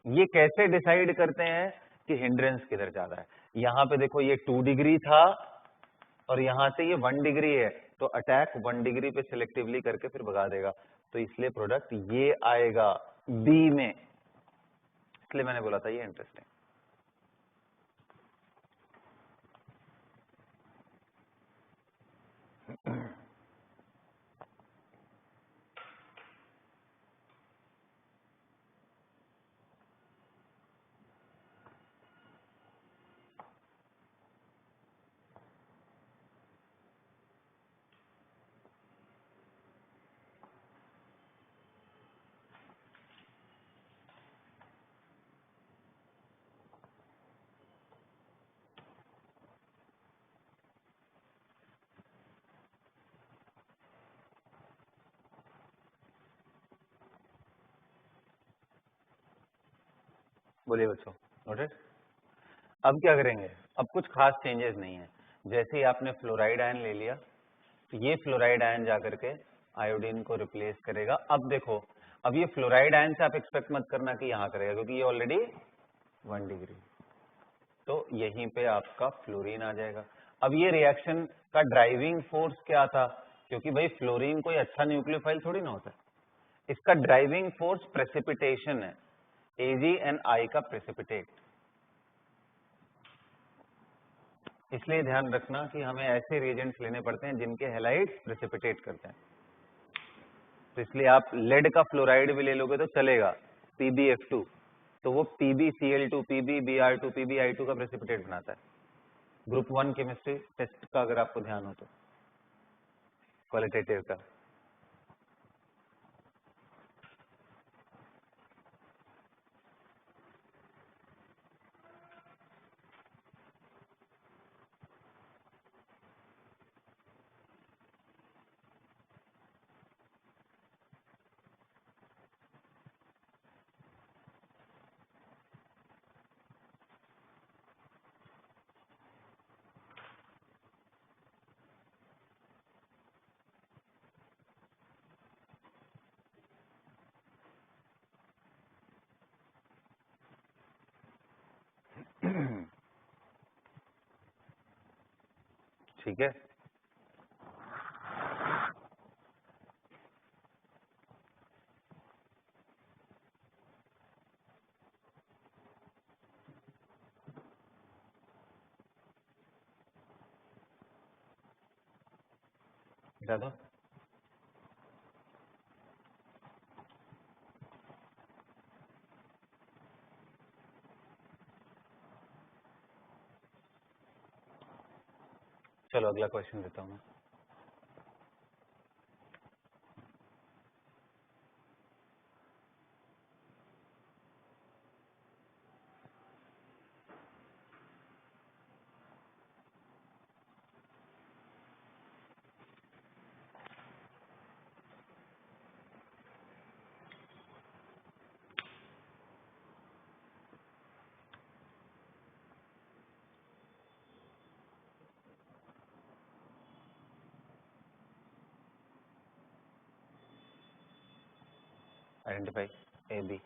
Speaker 2: ये कैसे डिसाइड करते हैं कि हिंड्रेंस किधर ज्यादा है। यहां पे देखो ये 2 डिग्री था और यहां से ये 1 डिग्री है, तो अटैक 1 डिग्री पे सिलेक्टिवली करके फिर भगा देगा, तो इसलिए प्रोडक्ट ये आएगा बी में। इसलिए मैंने बोला था ये इंटरेस्टिंग। बोलिए बच्चों, नोटेड। अब क्या करेंगे, अब कुछ खास चेंजेस नहीं है। जैसे ही आपने फ्लोराइड आयन ले लिया तो ये फ्लोराइड आयन जाकर के आयोडीन को रिप्लेस करेगा। अब देखो, अब ये फ्लोराइड आयन से आप एक्सपेक्ट मत करना कि यहां करेगा, क्योंकि ये ऑलरेडी 1 डिग्री। तो यहीं पे आपका फ्लोरीन आ जाएगा। अब ये रिएक्शन का ड्राइविंग फोर्स क्या था, क्योंकि भाई फ्लोरीन कोई अच्छा न्यूक्लियोफाइल थोड़ी ना होता है, इसका ड्राइविंग फोर्स प्रेसिपिटेशन है, AgNI का प्रेसिपिटेट। इसलिए ध्यान रखना कि हमें ऐसे रिएजेंट्स लेने पड़ते हैं जिनके हैलाइड्स प्रेसिपिटेट करते हैं। तो इसलिए आप लेड का फ्लोराइड भी ले लोगे तो चलेगा, PbF2, तो वो PbCl2, PbBr2, PbI2 का प्रेसिपिटेट बनाता है। ग्रुप 1 केमिस्ट्री टेस्ट का अगर आपको ध्यान हो तो, क्वालिटेटिव का। ठीक है, बता दो। चलो अगला क्वेश्चन देता हूँ मैं। Identify AB।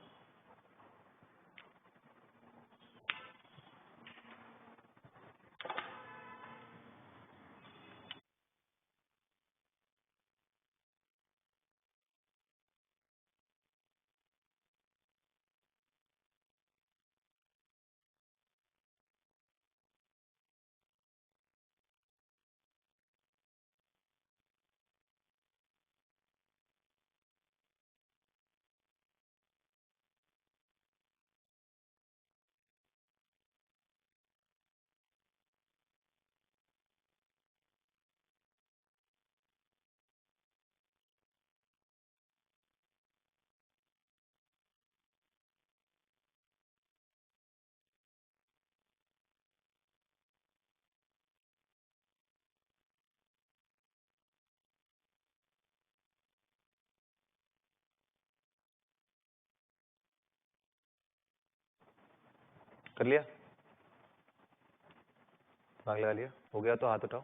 Speaker 2: कर लिया, भाग लगा लिया, हो गया तो हाथ उठाओ।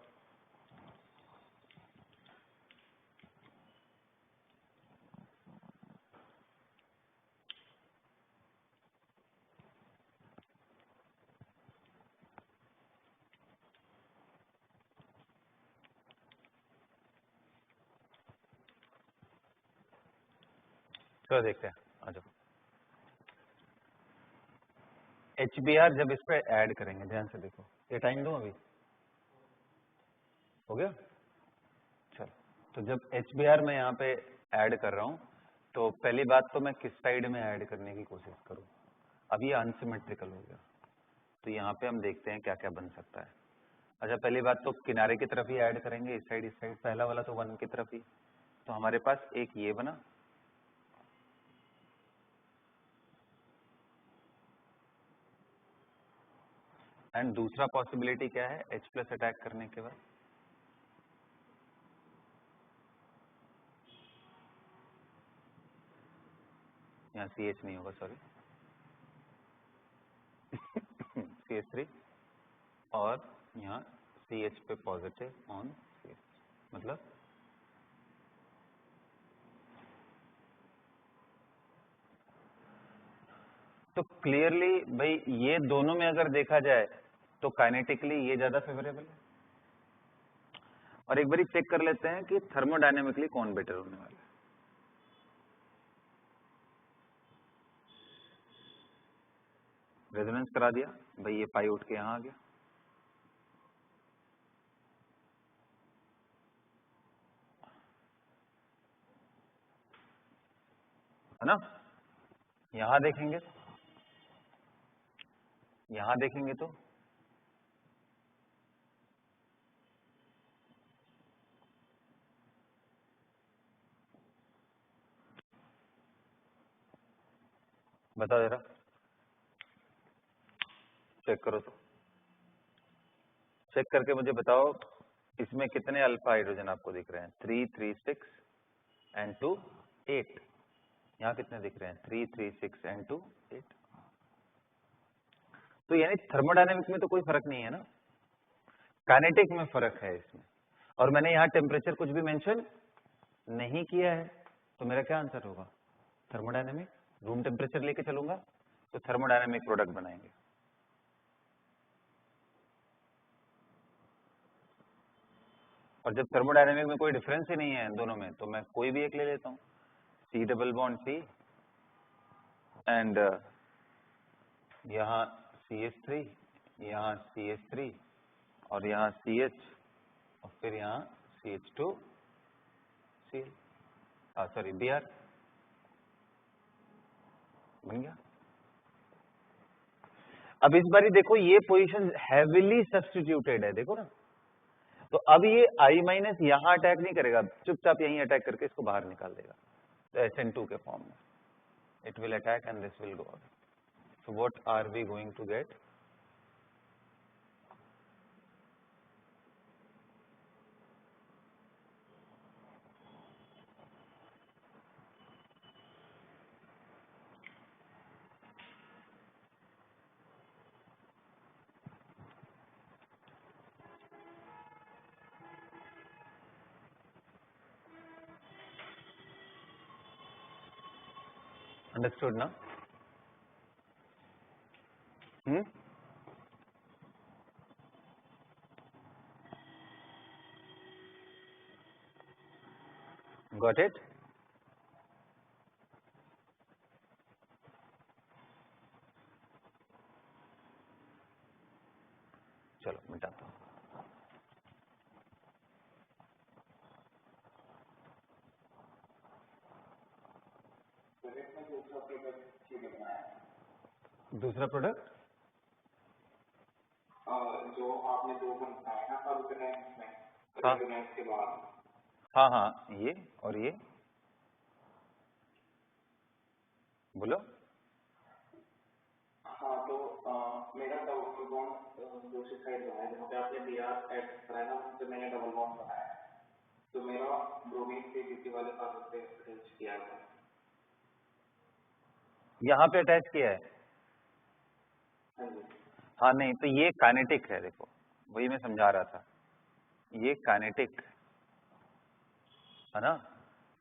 Speaker 2: चलो देखते हैं, आ जाओ। HBr जब इस पे ऐड करेंगे, ध्यान से देखो, ये टाइम दो अभी, हो गया। चलो, तो जब HBr मैं यहाँ पे ऐड कर रहा हूँ, तो पहली बात तो मैं किस साइड में ऐड करने की कोशिश करूँ। अब ये अनसिमेट्रिकल हो गया, तो यहाँ पे हम देखते हैं क्या क्या बन सकता है। अच्छा, पहली बात तो किनारे की तरफ ही ऐड करेंगे, इस साइड इस साइड, पहला वाला तो 1 की तरफ ही, तो हमारे पास एक ये बना, एंड दूसरा पॉसिबिलिटी क्या है H+ अटैक करने के बाद, यहाँ CH नहीं होगा, सॉरी, CH3, और यहाँ CH पे पॉजिटिव ऑन CH, मतलब तो क्लियरली भाई ये दोनों में अगर देखा जाए तो काइनेटिकली ये ज्यादा फेवरेबल है। और एक बार चेक कर लेते हैं कि थर्मोडायनेमिकली कौन बेटर होने वाला है। रेजोनेंस करा दिया भाई, ये पाई उठ के यहां आ गया, है ना। यहां देखेंगे तो बताओ जरा, चेक करो तो, चेक करके मुझे बताओ इसमें कितने अल्फा हाइड्रोजन आपको दिख रहे हैं। 3, 3, 6 एंड 2, 8। यहाँ कितने दिख रहे हैं? 3, 3, 6 एंड 2, 8। तो यानी थर्मोडायनेमिक में तो कोई फर्क नहीं है ना, काइनेटिक में फर्क है इसमें। और मैंने यहाँ टेम्परेचर कुछ भी मेंशन नहीं किया है, तो मेरा क्या आंसर होगा? थर्मोडायनेमिक। रूम टेम्परेचर लेके चलूंगा तो थर्मोडायनेमिक प्रोडक्ट बनाएंगे। और जब थर्मोडायनेमिक में कोई डिफरेंस ही नहीं है दोनों में, तो मैं कोई भी एक ले लेता हूँ, C double bond C and यहाँ CH3, यहाँ CH3 और यहाँ CH और फिर यहाँ CH2 Cl, सॉरी Br बन गया। अब इस बारी देखो ये पोजीशन हैविली सब्स्टिट्यूटेड है, देखो ना। तो अब ये I माइनस यहां अटैक नहीं करेगा, चुपचाप यहीं अटैक करके इसको बाहर निकाल देगा। तो SN2 के फॉर्म में it will attack and this will go out. So what are we going to get? Understood ना? Got it? चलो मिटाता हूं। दूसरा प्रोडक्ट जो आपने दो बनाया ना रेजोनेंस के बाद, हाँ हाँ, ये और ये बोलो। हाँ तो मेरा डबल बॉन्ड दूसरी साइड बनाया, जहाँ पे आपने Br ऐड कराया ना, तो मैंने डबल बॉन्ड बनाया, तो मेरा ब्रोमीन से किसी वाले कार्बन पे अटैच किया है, यहाँ पे अटैच किया है। हाँ नहीं, तो ये काइनेटिक है, देखो वही मैं समझा रहा था, ये काइनेटिक है ना,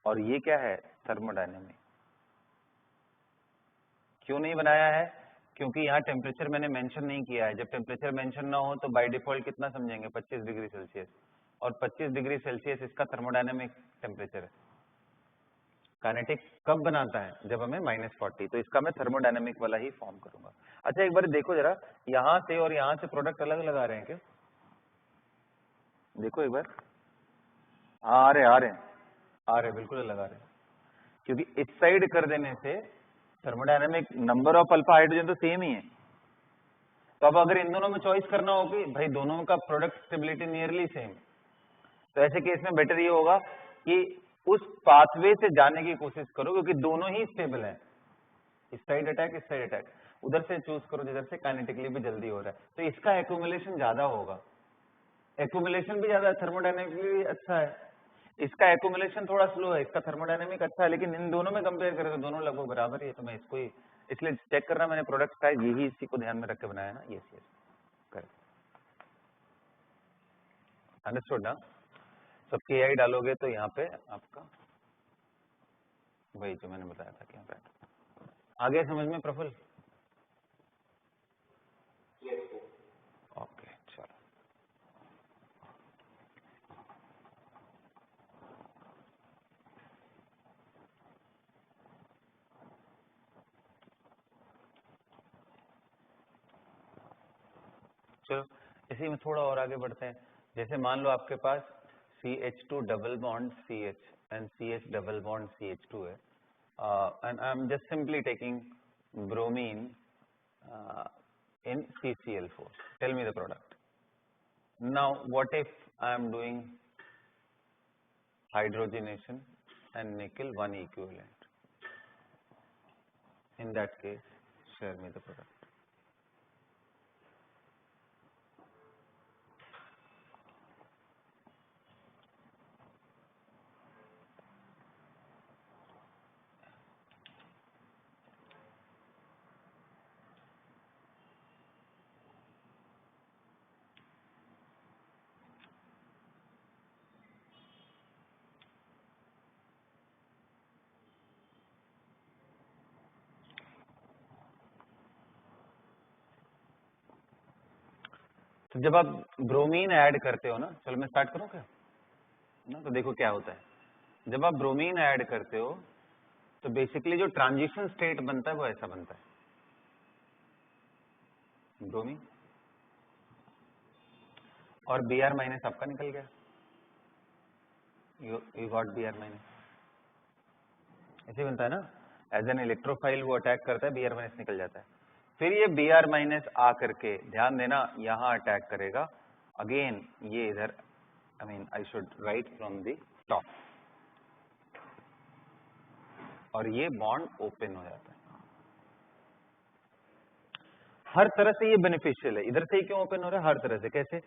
Speaker 2: और ये क्या है? थर्मोडायनेमिक। क्यों नहीं बनाया है? क्योंकि यहाँ टेम्परेचर मैंने मेंशन नहीं किया है। जब टेम्परेचर मेंशन ना हो तो बाय डिफॉल्ट कितना समझेंगे? 25 डिग्री सेल्सियस, और 25 डिग्री सेल्सियस इसका थर्मोडायनेमिक टेम्परेचर है। काइनेटिक कब बनाता है? जब हमें -40, तो इसका मैं थर्मोडायनेमिक वाला ही फॉर्म करूंगा। अच्छा एक बार देखो जरा, यहाँ से और यहाँ से प्रोडक्ट अलग लगा रहे हैं क्या? देखो एक बार, हाँ आ रहे बिल्कुल अलग आ रहे हैं, क्योंकि इस साइड कर देने से thermodynamic number of alpha hydrogen तो सेम ही है। तो अब अगर इन दोनों में चॉइस करना हो कि भाई दोनों का प्रोडक्ट स्टेबिलिटी नियरली सेम, तो ऐसे केस में बेटर ये होगा कि उस पाथवे से जाने की कोशिश करो, क्योंकि दोनों ही स्टेबल है। इस साइड अटैक, इस साइड अटैक, उधर से चूज करो जिधर से काइनेटिकली भी जल्दी हो रहा है, तो इसका एक्यूमुलेशन ज्यादा होगा। एक्यूमुलेशन भी ज्यादा है, थर्मोडायनेमिकली अच्छा है। इसका एक्यूमुलेशन थोड़ा स्लो है, इसका थर्मोडायनेमिक अच्छा है, लेकिन इन दोनों में कंपेयर करें तो दोनों लगभग बराबर ही है। तो मैं इसको ही इसलिए चेक कर रहा, मैंने प्रोडक्ट का यही इसी को ध्यान में रख के बनाया ना। यस यस करेक्ट, अंडरस्टूड ना। सब KI डालोगे तो यहाँ पे आपका वही जो मैंने बताया था क्या बैठ आ गया समझ में प्रफुल्ल? ओके। चलो इसी में थोड़ा और आगे बढ़ते हैं। जैसे मान लो आपके पास CH2 double bond CH and CH double bond CH2 है, and I'm just simply taking bromine in CCl4. Tell me the product. Now what if I am doing hydrogenation and nickel 1 equivalent? In that case, share me the product. तो जब आप bromine add करते हो ना, चलो मैं start करूं क्या ना, तो देखो क्या होता है। जब आप ब्रोमीन ऐड करते हो तो बेसिकली जो ट्रांजिशन स्टेट बनता है वो ऐसा बनता है, ब्रोमीन और Br माइनस आपका निकल गया, यू गॉट Br माइनस, ऐसे बनता है ना। एज एन इलेक्ट्रोफाइल वो अटैक करता है, Br माइनस निकल जाता है। फिर ये Br माइनस आ करके, ध्यान देना, यहाँ अटैक करेगा अगेन, ये इधर, I should write from the top, और ये बॉन्ड ओपन हो जाता है। हर तरह से ये बेनिफिशियल है। इधर से ही क्यों ओपन हो रहा है, हर तरह से। कैसे?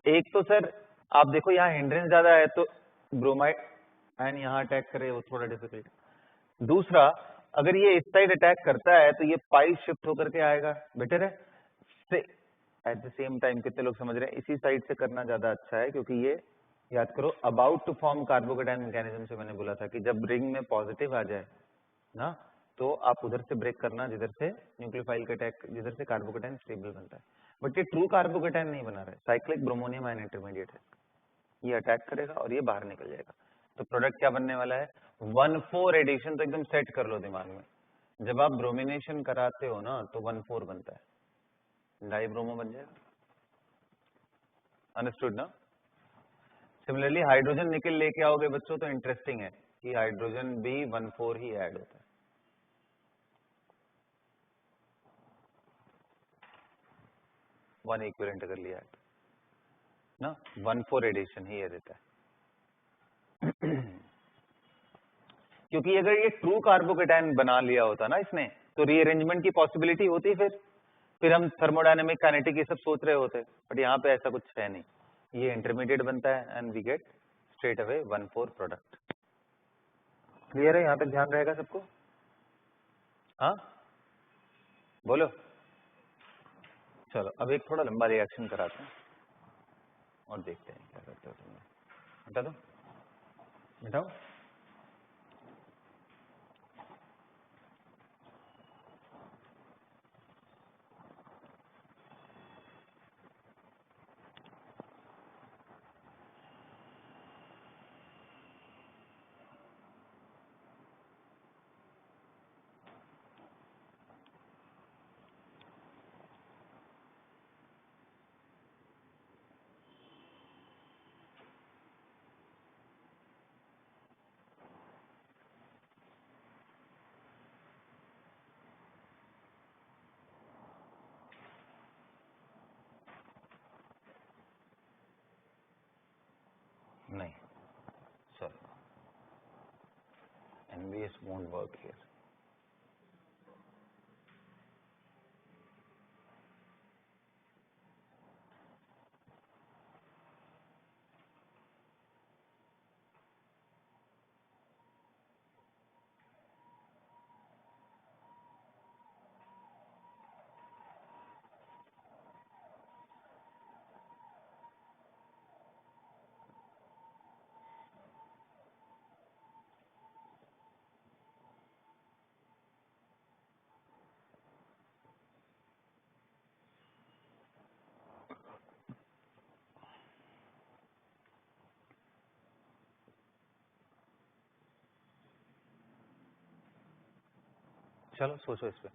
Speaker 2: एक तो सर आप देखो यहाँ हिंड्रेंस ज्यादा है तो ब्रोमाइड आयन यहाँ अटैक करे, वो थोड़ा डिफिकल्ट। दूसरा, अगर ये इस साइड अटैक करता है तो ये पाई शिफ्ट होकर के आएगा, बेटर है। एट द सेम टाइम कितने लोग समझ रहे हैं, इसी साइड से करना ज्यादा अच्छा है, क्योंकि ये याद करो about to form carbocation mechanism से मैंने बोला था कि जब रिंग में पॉजिटिव आ जाए ना, तो आप उधर से ब्रेक करना जिधर से न्यूक्लियोफाइल का अटैक, जिधर से कार्बोकेटाइन स्टेबल बनता है। बट ये ट्रू कार्बोकेटाइन नहीं बना रहा है, साइक्लिक ब्रोमोनियम आयन इंटरमीडिएट है, ये अटैक करेगा और ये बाहर निकल जाएगा। तो प्रोडक्ट क्या बनने वाला है, 1,4 एडिशन। तो एकदम सेट कर लो दिमाग में, जब आप ब्रोमिनेशन कराते हो ना तो 1,4 बनता है, डाई ब्रोमो बन जाएगा। अंडरस्टूड ना। सिमिलरली हाइड्रोजन निकल लेके आओगे बच्चों तो इंटरेस्टिंग है कि हाइड्रोजन भी 1,4 ही ऐड होता है। वन इक्विवेलेंट अगर लिया है ना, 1,4 एडिशन ही देता है। क्योंकि अगर ये ट्रू कार्बोकेटाइन बना लिया होता ना इसने, तो रीअरेंजमेंट की पॉसिबिलिटी होती, फिर हम थर्मोडायनेमिक काइनेटिक ये सब सोच रहे होते, बट यहाँ पे ऐसा कुछ है नहीं, ये इंटरमीडिएट बनता है and we get straight away 1,4 product. Clear है, यहाँ तक ध्यान रहेगा सबको? हाँ बोलो। चलो अब एक थोड़ा लंबा रिएक्शन कराते हैं और देखते हैं क्या करते हो तुम। बता दो, बताओ। नहीं sir, NBS won't work here. चलो सोचो इस पे।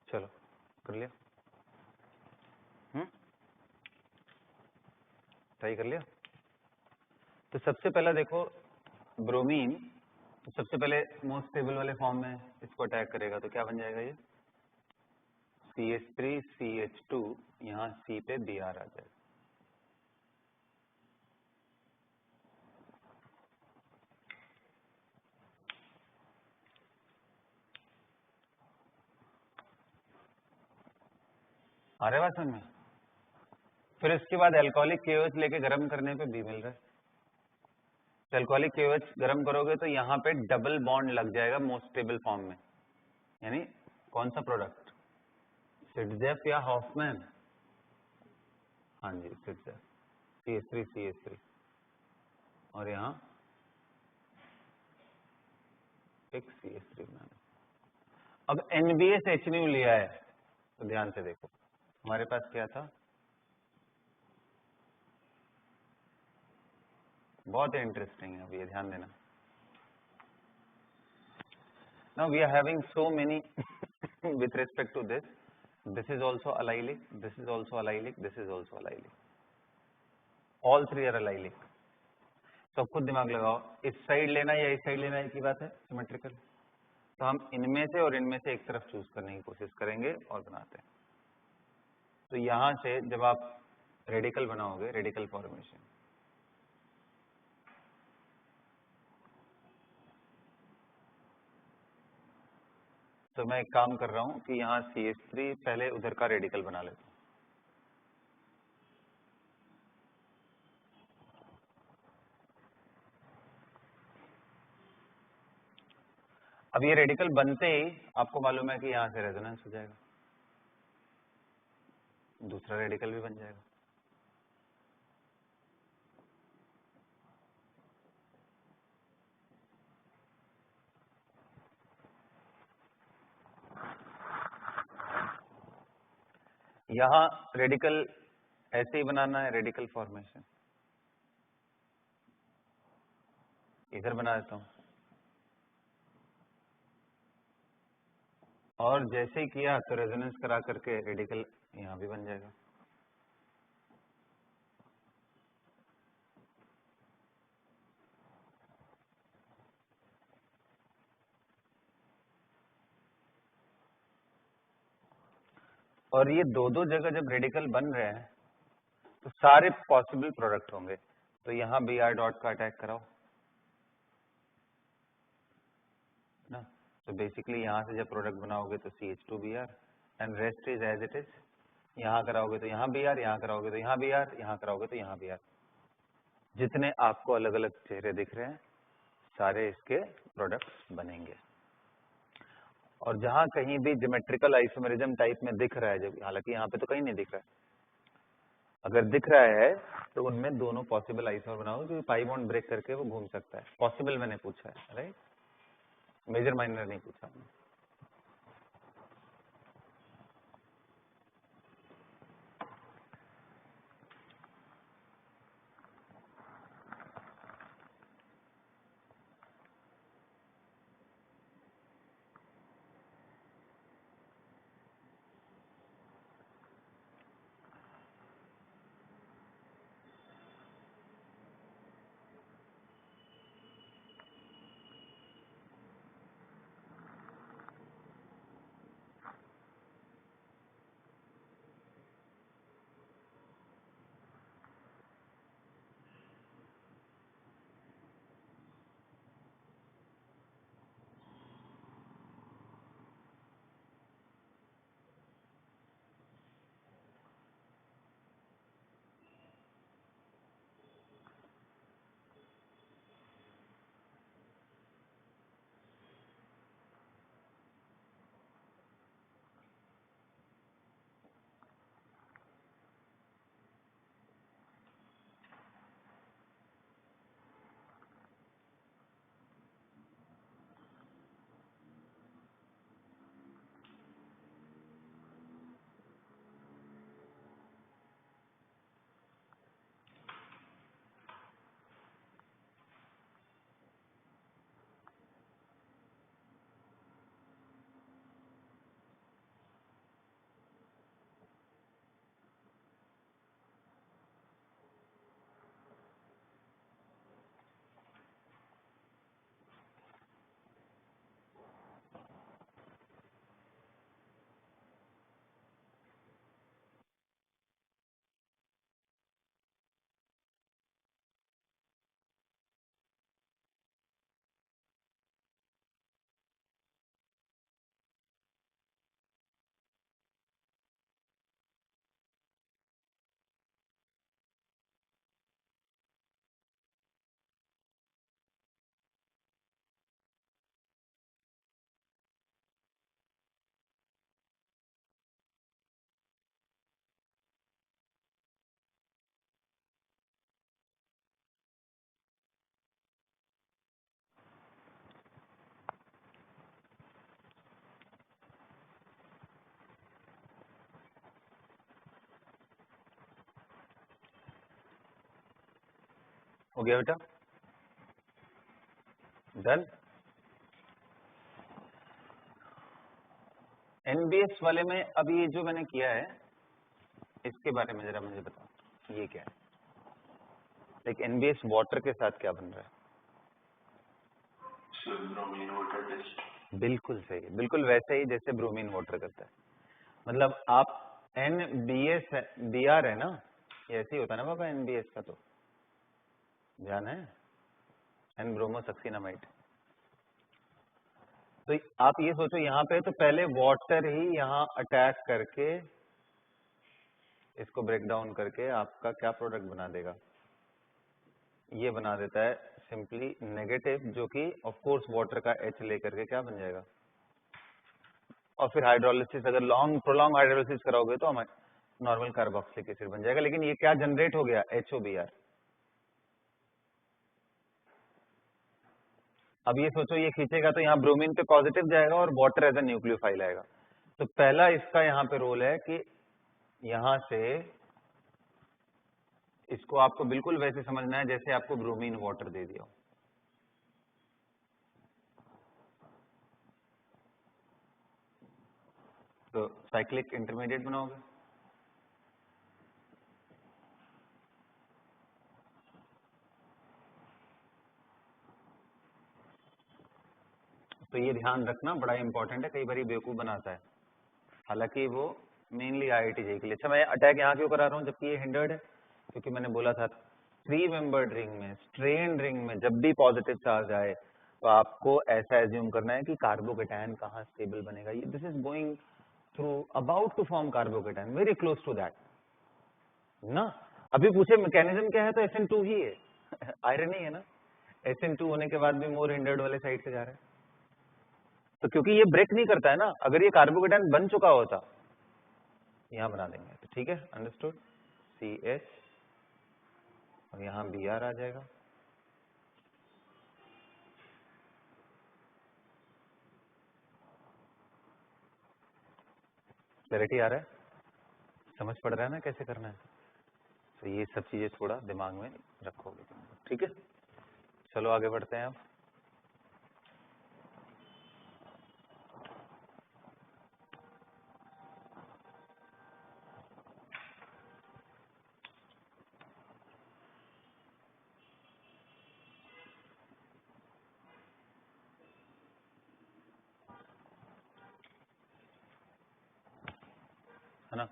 Speaker 2: चलो कर लिया, ट्राई कर लिया। तो सबसे पहला देखो ब्रोमीन, तो सबसे पहले मोस्ट स्टेबल वाले फॉर्म में इसको अटैक करेगा, तो क्या बन जाएगा ये CH3 CH2, यहाँ C पे Br आ जाएगा। आ रहा है बात समझ में? फिर इसके बाद एल्कोहलिक KOH लेके गर्म करने पे B मिल रहा है। तो एल्कोहलिक KOH गर्म करोगे तो यहाँ पे डबल बॉन्ड लग जाएगा मोस्ट स्टेबल फॉर्म में, यानी कौन सा प्रोडक्ट, सिडजेफ या हॉफमैन? हाँ जी सिडजेफ, CH3 CH3, और यहाँ एक CH3 बनाना। अब NBSH लिया है, तो ध्यान से देखो हमारे पास क्या था, बहुत इंटरेस्टिंग है, अब ये ध्यान देना। Now we are having so many with respect to this. This is also allylic, this is also allylic, this is also allylic. All three are allylic. तो खुद दिमाग लगाओ, इस साइड लेना या इस साइड लेना एक ही बात है, सिमेट्रिकल। तो हम इनमें से और इनमें से एक तरफ चूज करने की कोशिश करेंगे और बनाते हैं। तो यहां से जब आप रेडिकल बनाओगे, रेडिकल फॉर्मेशन, तो मैं एक काम कर रहा हूं कि यहाँ CH3 पहले उधर का रेडिकल बना लेता हूं। अब ये रेडिकल बनते ही आपको मालूम है कि यहाँ से रेजोनेंस हो जाएगा, दूसरा रेडिकल भी बन जाएगा। यहाँ रेडिकल ऐसे ही बनाना है, रेडिकल फॉर्मेशन इधर बना देता हूं, और जैसे ही किया तो रेजोनेंस करा करके रेडिकल यहाँ भी बन जाएगा। और ये दो दो जगह जब रेडिकल बन रहे हैं तो सारे पॉसिबल प्रोडक्ट होंगे। तो यहाँ Br डॉट का अटैक कराओ ना, तो बेसिकली यहाँ से जब प्रोडक्ट बनाओगे तो CH2Br and rest is as it is. यहाँ कराओगे तो यहाँ Br, यहाँ कराओगे तो यहाँ Br, यहाँ कराओगे तो यहाँ Br। जितने आपको अलग अलग चेहरे दिख रहे हैं सारे इसके प्रोडक्ट्स बनेंगे। और जहां कहीं भी ज्योमेट्रिकल आइसोमेरिज्म टाइप में दिख रहा है, जब हालांकि यहाँ पे तो कहीं नहीं दिख रहा है, अगर दिख रहा है तो उनमें दोनों पॉसिबल आइसोमर बनाओ, क्योंकि पाई बॉन्ड ब्रेक करके वो घूम सकता है। पॉसिबल मैंने पूछा है, राइट, मेजर माइनर नहीं पूछा। हो गया बेटा? डन। NBS वाले में अब ये जो मैंने किया है इसके बारे में जरा मुझे बताओ, ये क्या है? लाइक NBS वाटर के साथ क्या बन रहा है?
Speaker 1: Bromine water test.
Speaker 2: बिल्कुल सही, बिल्कुल वैसे ही जैसे ब्रोमीन वाटर करता है। मतलब आप NBS Br है ना, ये ऐसे ही होता है ना बाबा NBS का, तो ध्यान है, एन ब्रोमोसक्सिनामाइड। तो आप ये सोचो यहाँ पे तो पहले वाटर ही यहाँ अटैक करके इसको ब्रेक डाउन करके आपका क्या प्रोडक्ट बना देगा? ये बना देता है सिंपली नेगेटिव, जो कि ऑफ कोर्स वाटर का H लेकर के क्या बन जाएगा, और फिर हाइड्रोलिसिस, अगर लॉन्ग प्रोलॉन्ग हाइड्रोलिसिस कराओगे तो हमारे नॉर्मल कार्बोक्सिलिक एसिड बन जाएगा। लेकिन ये क्या जनरेट हो गया? HOBr। अब ये सोचो ये खींचेगा तो यहाँ ब्रोमीन पे पॉजिटिव जाएगा और वाटर एज ए न्यूक्लियोफाइल आएगा। तो पहला इसका यहाँ पे रोल है कि यहाँ से इसको आपको बिल्कुल वैसे समझना है जैसे आपको ब्रोमीन वाटर दे दिया हो। तो साइक्लिक इंटरमीडिएट बनाओगे, तो ये ध्यान रखना बड़ा इंपॉर्टेंट है, कई बार बेवकूफ बनाता है, हालांकि वो मेनली IIT JEE के लिए। अच्छा, मैं अटैक यहाँ क्यों करा रहा हूँ जबकि ये हिंडर्ड है? क्योंकि मैंने बोला था 3 मेंबर्ड रिंग में, स्ट्रेन रिंग में जब भी पॉजिटिव चार्ज आए तो आपको ऐसा एज्यूम करना है कि कार्बोकेटायन कहाँ स्टेबल बनेगा। This is going through, about to form carbocation, very close to that ना। अभी पूछे मैकेनिज्म क्या है तो SN2 ही है। आयरन ही है ना, SN2 होने के बाद भी मोर हिंडर्ड वाले साइड से जा रहा है। तो क्योंकि ये ब्रेक नहीं करता है ना, अगर ये कार्बोकेटायन बन चुका होता यहाँ बना देंगे तो ठीक है, अंडरस्टूड। CH और यहाँ Br आ जाएगा। क्लैरिटी आ रहा है, समझ पड़ रहा है ना कैसे करना है? तो ये सब चीजें थोड़ा दिमाग में रखोगे, ठीक है। चलो आगे बढ़ते हैं अब। है ना,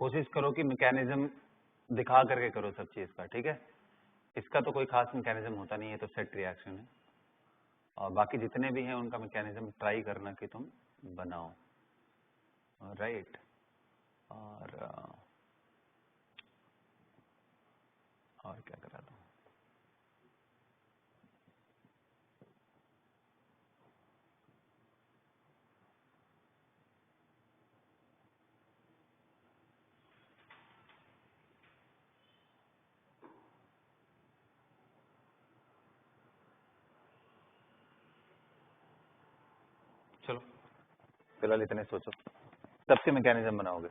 Speaker 2: कोशिश करो कि मैकेनिज्म दिखा करके करो सब चीज़ का, ठीक है। इसका तो कोई खास मैकेनिज्म होता नहीं है, तो सेट रिएक्शन है, और बाकी जितने भी हैं उनका मैकेनिज्म ट्राई करना कि तुम बनाओ, राइट। और क्या करा दूँ? चलो फिलहाल इतने सोचो, तब से मैकेनिज्म बनाओगे।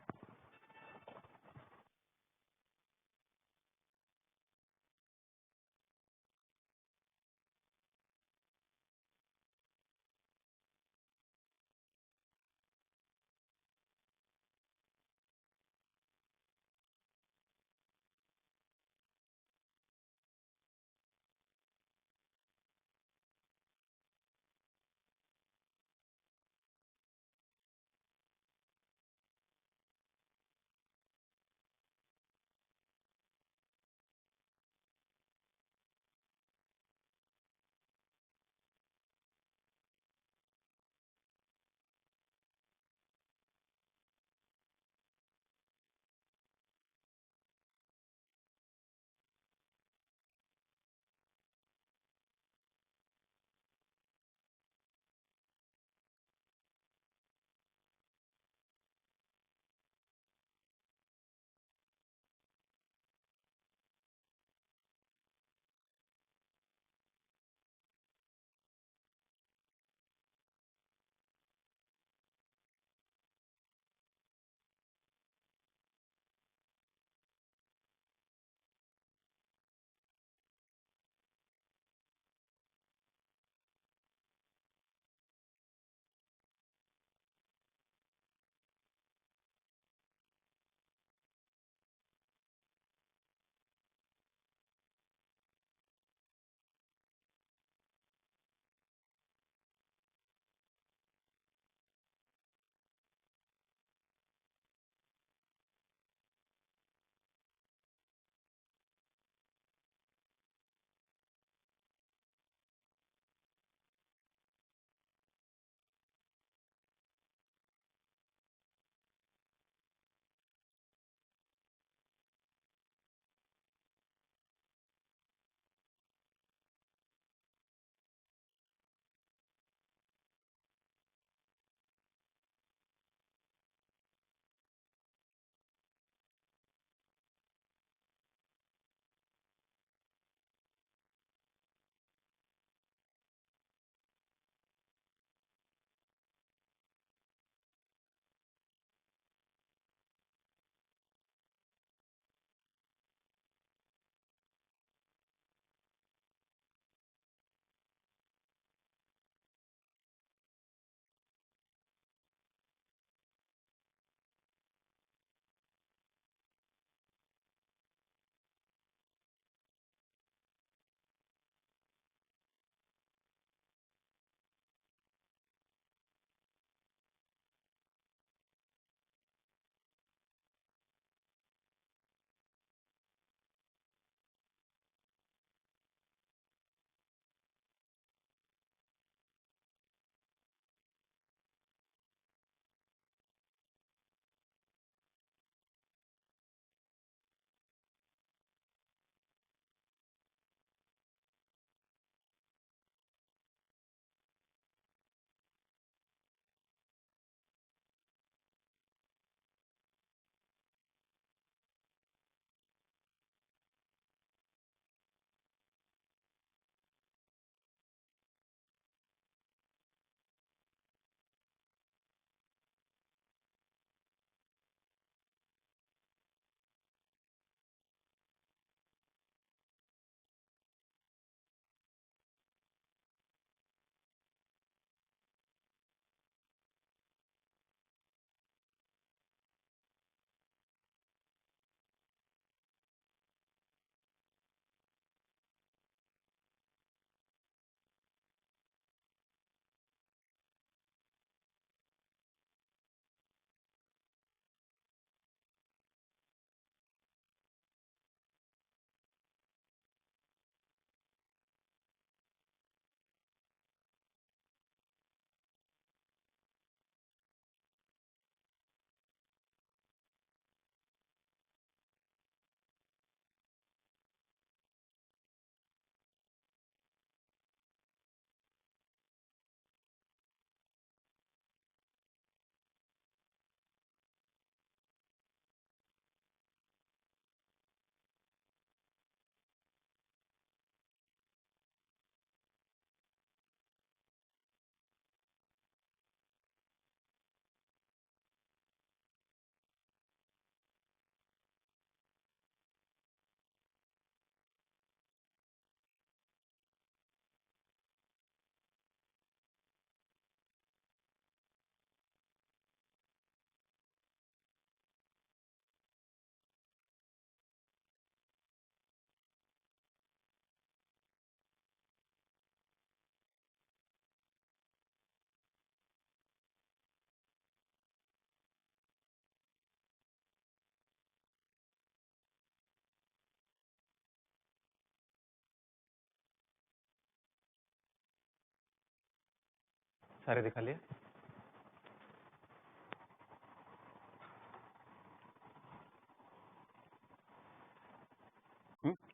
Speaker 2: सारे दिखा लिए?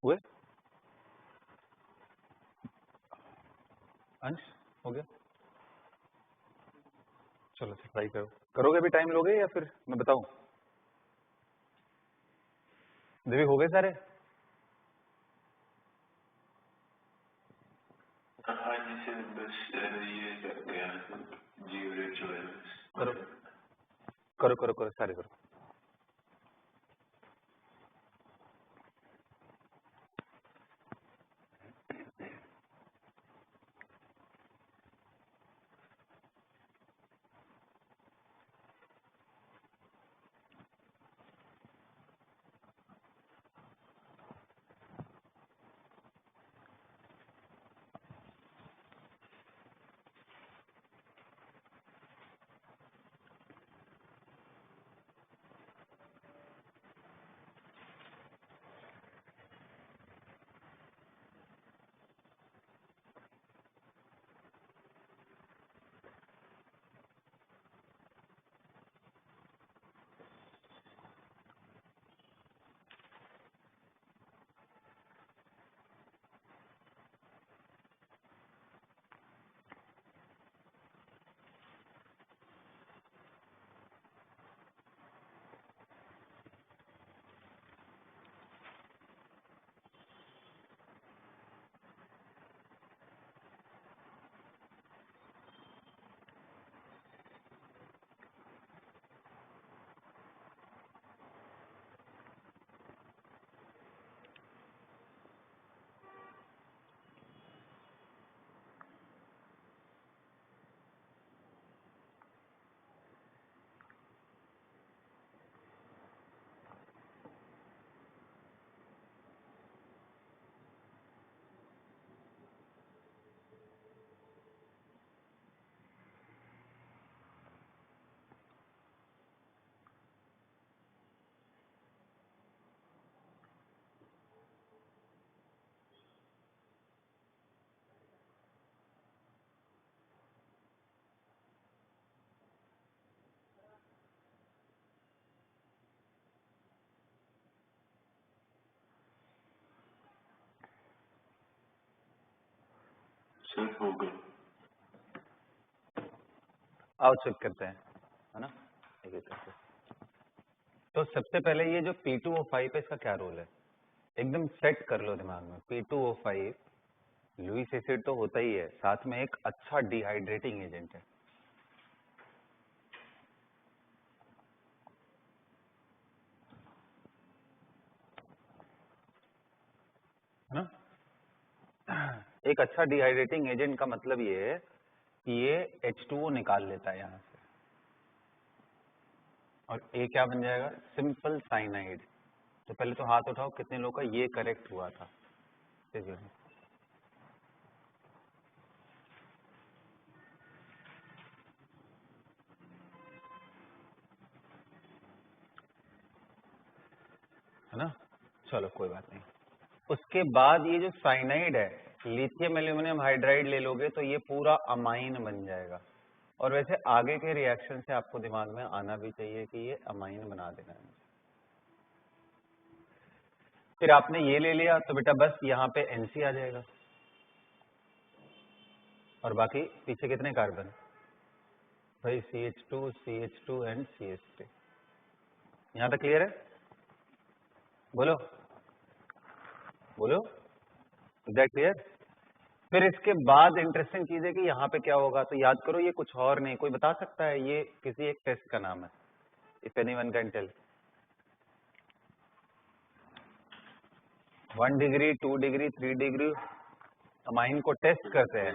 Speaker 2: हुए? अंश हो गया? चलो ट्राई करो। करोगे भी टाइम लोगे या फिर मैं बताऊं? देवी हो गए सारे?
Speaker 1: हाँ जैसे बस ये करते हैं जीवरेट जो है
Speaker 2: करो करो करो करो सारे करो।
Speaker 1: सर हो गए।
Speaker 2: आओ चेक करते हैं, है ना? एक एक करके। तो सबसे पहले ये जो P2O5 है इसका क्या रोल है, एकदम सेट कर लो दिमाग में। P2O5 लुईस एसिड तो होता ही है, साथ में एक अच्छा डिहाइड्रेटिंग एजेंट है ना? एक अच्छा डिहाइड्रेटिंग एजेंट का मतलब ये है कि ये H2O निकाल लेता है यहाँ से, और ए क्या बन जाएगा? Simple cyanide. तो पहले तो हाथ उठाओ कितने लोगों का ये करेक्ट हुआ था। है ना? चलो कोई बात नहीं। उसके बाद ये जो साइनाइड है, लिथियम एल्यूमिनियम हाइड्राइड ले लोगे तो ये पूरा अमाइन बन जाएगा। और वैसे आगे के रिएक्शन से आपको दिमाग में आना भी चाहिए कि ये अमाइन बना देना है। फिर आपने ये ले लिया तो बेटा बस यहाँ पे NC आ जाएगा, और बाकी पीछे कितने कार्बन भाई? CH2 CH2 and CH3। यहाँ तक क्लियर है? बोलो बोलो, दैट क्लियर? फिर इसके बाद इंटरेस्टिंग चीज है कि यहाँ पे क्या होगा, तो याद करो ये कुछ और नहीं, कोई बता सकता है? ये किसी एक टेस्ट का नाम है, if anyone can tell. 1 degree 2 degree 3 degree amine को टेस्ट करते हैं।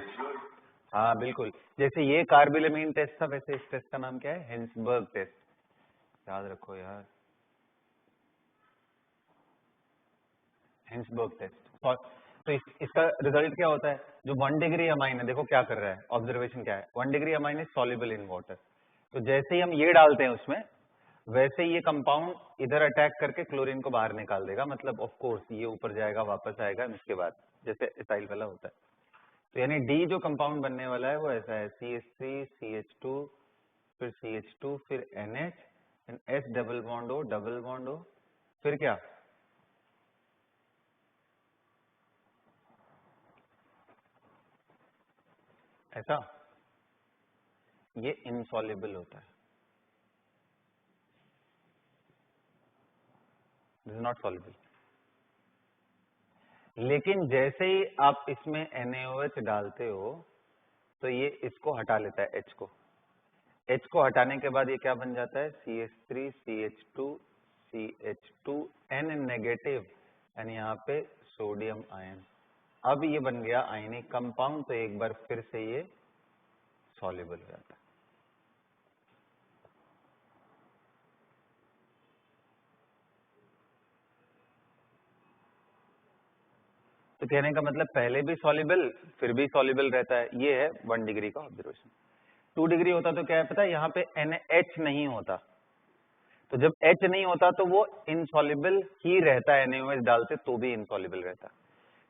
Speaker 2: हाँ बिल्कुल, जैसे ये कार्बिलमिन टेस्ट था, वैसे इस टेस्ट का नाम क्या है? Hinsberg test. याद रखो यार, हिंसबर्ग टेस्ट। तो इसका रिजल्ट क्या होता है? जो 1 डिग्री अमाइन है, देखो क्या कर रहा है, ऑब्जर्वेशन क्या है? 1 degree amine is soluble in water. तो जैसे ही हम ये डालते हैं उसमें, वैसे ही ये कंपाउंड इधर अटैक करके क्लोरीन को बाहर निकाल देगा। मतलब ऑफ कोर्स ये ऊपर जाएगा, वापस आएगा इसके बाद, जैसे एसाइल वाला होता है। तो यानी डी जो कंपाउंड बनने वाला है वो ऐसा है, CH3 CH2 फिर CH2 फिर NH and S double bond O फिर क्या, ऐसा, ये इनसॉल्युबल होता है, दिस इज नॉट सॉल्युबल। लेकिन जैसे ही आप इसमें NaOH डालते हो तो ये इसको हटा लेता है, H को हटाने के बाद ये क्या बन जाता है, CH3 CH2 CH2N negative and यहाँ पे सोडियम आयन। अब ये बन गया आयनिक कंपाउंड, तो एक बार फिर से ये सॉल्युबल हो जाता है। तो कहने का मतलब पहले भी सॉल्युबल फिर भी सॉल्युबल रहता है, ये है 1 डिग्री का ऑब्जर्वेशन। 2 डिग्री होता तो क्या है पता है, यहाँ पे NH नहीं होता, तो जब H नहीं होता तो वो इनसॉल्युबल ही रहता है, NaOH डालते तो भी इनसॉल्युबल रहता।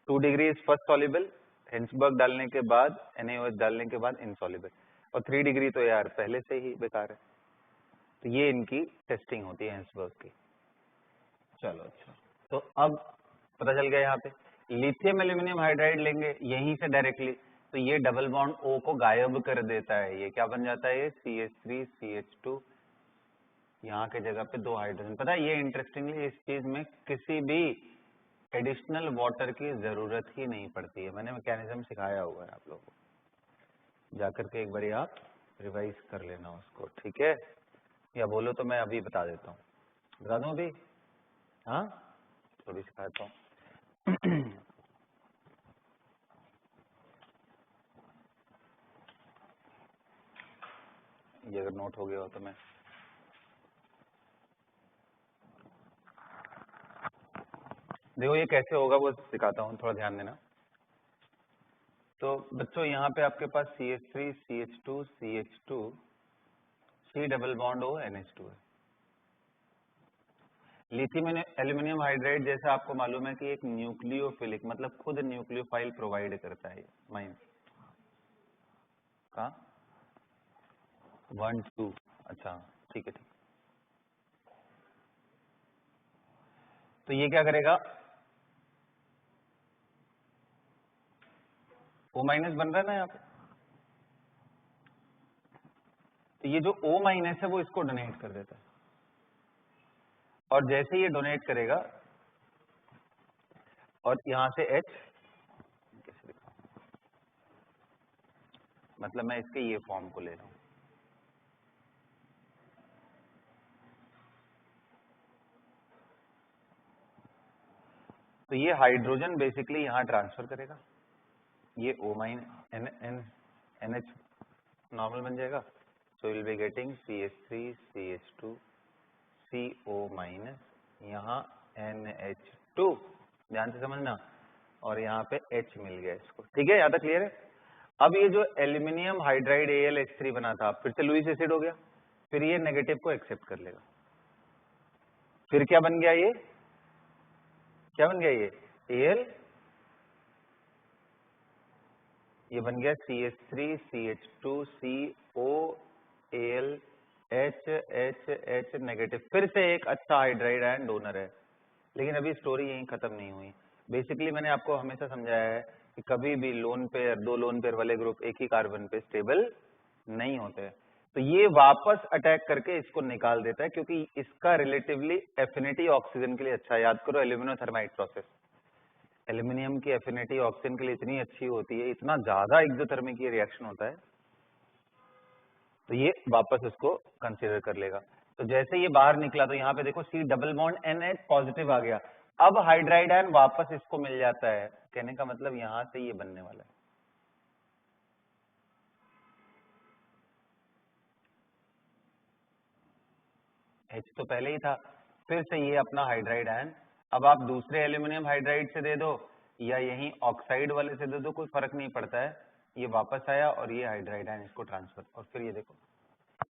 Speaker 2: 2 degree is first soluble, Hinsberg डालने के बाद NaOH डालने के बाद इनसॉल्युबल, और 3 डिग्री तो यार पहले से ही बेकार है। तो ये इनकी टेस्टिंग होती है हेंसबर्ग की। चलो अच्छा, तो अब पता चल गया, यहाँ पे लिथियम एल्यूमिनियम हाइड्राइड लेंगे यहीं से डायरेक्टली, तो ये डबल बॉन्ड O को गायब कर देता है, ये क्या बन जाता है, ये CH3 CH2, यहाँ के जगह पे 2 हाइड्रोजन। पता है ये इंटरेस्टिंगली इस चीज में किसी भी एडिशनल वाटर की जरूरत ही नहीं पड़ती है, मैंने मैकेनिज्म सिखाया हुआ है आप लोगों को, जाकर के एक बार आप रिवाइज कर लेना उसको, ठीक है, या बोलो तो मैं अभी बता देता हूँ, बता दूं अभी, हाँ थोड़ी सिखाता हूँ। ये अगर नोट हो गया हो तो मैं देखो ये कैसे होगा वो सिखाता हूँ, थोड़ा ध्यान देना। तो बच्चों यहाँ पे आपके पास CH3 CH2 CH2 C double bond O NH2 है। लिथियम एल्यूमिनियम हाइड्राइड जैसा आपको मालूम है कि एक न्यूक्लियोफिलिक, मतलब खुद न्यूक्लियोफाइल प्रोवाइड करता है, माइन का 1 2, अच्छा ठीक है, ठीक। तो ये क्या करेगा, O माइनस बन रहा है ना यहाँ पे, तो ये जो O माइनस है वो इसको डोनेट कर देता है, और जैसे ये डोनेट करेगा और यहाँ से H, मतलब मैं इसके ये फॉर्म को ले रहा हूँ, तो ये हाइड्रोजन बेसिकली यहाँ ट्रांसफर करेगा, ये O माइनस NH नॉर्मल बन जाएगा, so will be getting CH3 CH2 CO minus, यहाँ NH2, ध्यान से समझना, और यहाँ पे H मिल गया इसको, ठीक है, यहाँ तक क्लियर है। अब ये जो एल्यूमिनियम हाइड्राइड AlH3 बना था फिर से लुईस एसिड हो गया, फिर ये नेगेटिव को एक्सेप्ट कर लेगा, फिर क्या बन गया, ये क्या बन गया, ये Al, ये बन गया CH3 CH2 CO Al H negative, फिर से एक अच्छा हाइड्राइड आयन डोनर है। लेकिन अभी स्टोरी यहीं खत्म नहीं हुई। बेसिकली मैंने आपको हमेशा समझाया है कि कभी भी लोन पेयर, 2 लोन पेयर वाले ग्रुप एक ही कार्बन पे स्टेबल नहीं होते, तो ये वापस अटैक करके इसको निकाल देता है, क्योंकि इसका रिलेटिवली एफिनिटी ऑक्सीजन के लिए अच्छा है। याद करो एल्यूमिनोथर्माइड प्रोसेस, एल्यूमिनियम की एफिनिटी ऑक्सीजन के लिए इतनी अच्छी होती है, इतना ज्यादा एक्सोथर्मिक ये रिएक्शन होता है, तो ये वापस इसको कंसीडर कर लेगा। तो जैसे ये बाहर निकला तो यहाँ पे देखो C double bond NH positive आ गया, अब हाइड्राइड आयन वापस इसको मिल जाता है, कहने का मतलब यहाँ से ये बनने वाला है। H तो पहले ही था, फिर से ये अपना हाइड्राइड आयन, अब आप दूसरे एल्यूमिनियम हाइड्राइड से दे दो या यहीं ऑक्साइड वाले से दे दो, कोई फर्क नहीं पड़ता है, ये वापस आया और ये हाइड्राइड आयन इसको ट्रांसफर, और फिर ये देखो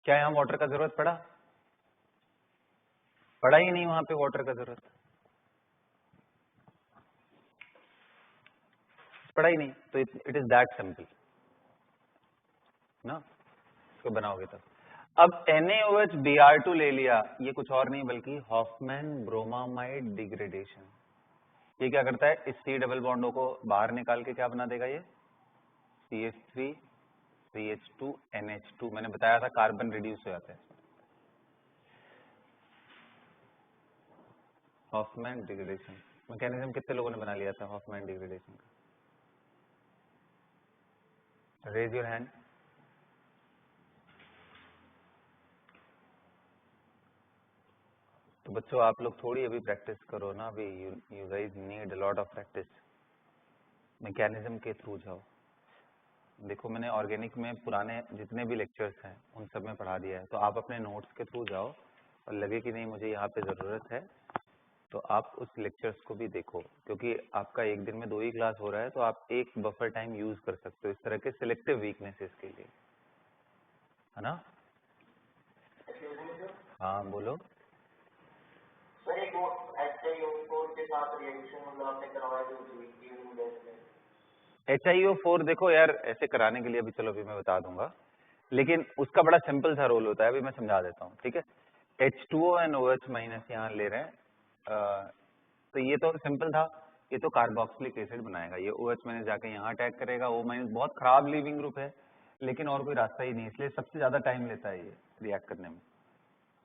Speaker 2: क्या यहाँ वाटर का जरूरत पड़ा ही नहीं, वहां पे वाटर का जरूरत। पढ़ा ही नहीं, तो इट इज दैट सिंपल ना, इसको बनाओगे तब। अब NaOH Br2 ले लिया, ये कुछ और नहीं बल्कि हॉफमैन ब्रोमामाइड डिग्रेडेशन। ये क्या करता है, इस C डबल बॉन्डों को बाहर निकाल के क्या बना देगा, ये CH3 CH2 NH2। मैंने बताया था कार्बन रिड्यूस हो जाता है। हॉफमैन डिग्रेडेशन मैकेनिज्म कितने लोगों ने बना लिया था हॉफमैन डिग्रेडेशन का? Raise your hand. तो बच्चों आप लोग थोड़ी अभी प्रैक्टिस करो ना, अभी you guys need a lot of practice. Mechanism के थ्रू जाओ। देखो मैंने ऑर्गेनिक में पुराने जितने भी लेक्चर्स हैं उन सब में पढ़ा दिया है, तो आप अपने नोट्स के थ्रू जाओ और लगे कि नहीं मुझे यहाँ पे ज़रूरत है तो आप उस लेक्चर्स को भी देखो, क्योंकि आपका एक दिन में 2 ही क्लास हो रहा है, तो आप एक बफर टाइम यूज कर सकते हो इस तरह के सिलेक्टिव वीकनेसेस के लिए, है ना। हाँ बोलो।
Speaker 3: सर एक वो HiO4 के साथ रिएक्शन मतलब आपने करवाया जो
Speaker 2: HiO4 देखो यार, ऐसे कराने के लिए अभी चलो अभी मैं बता दूंगा, लेकिन उसका बड़ा सिंपल सा रोल होता है, अभी मैं समझा देता हूँ, ठीक है। H2O and OH माइनस यहाँ ले रहे हैं, तो ये तो सिंपल था, ये तो कार्बोक्सिलिक एसिड बनाएगा, ये OH माइनस जाके यहाँ अटैक करेगा, O माइनस बहुत खराब लीविंग ग्रुप है, लेकिन और कोई रास्ता ही नहीं, इसलिए सबसे ज्यादा टाइम लेता है ये रिएक्ट करने में।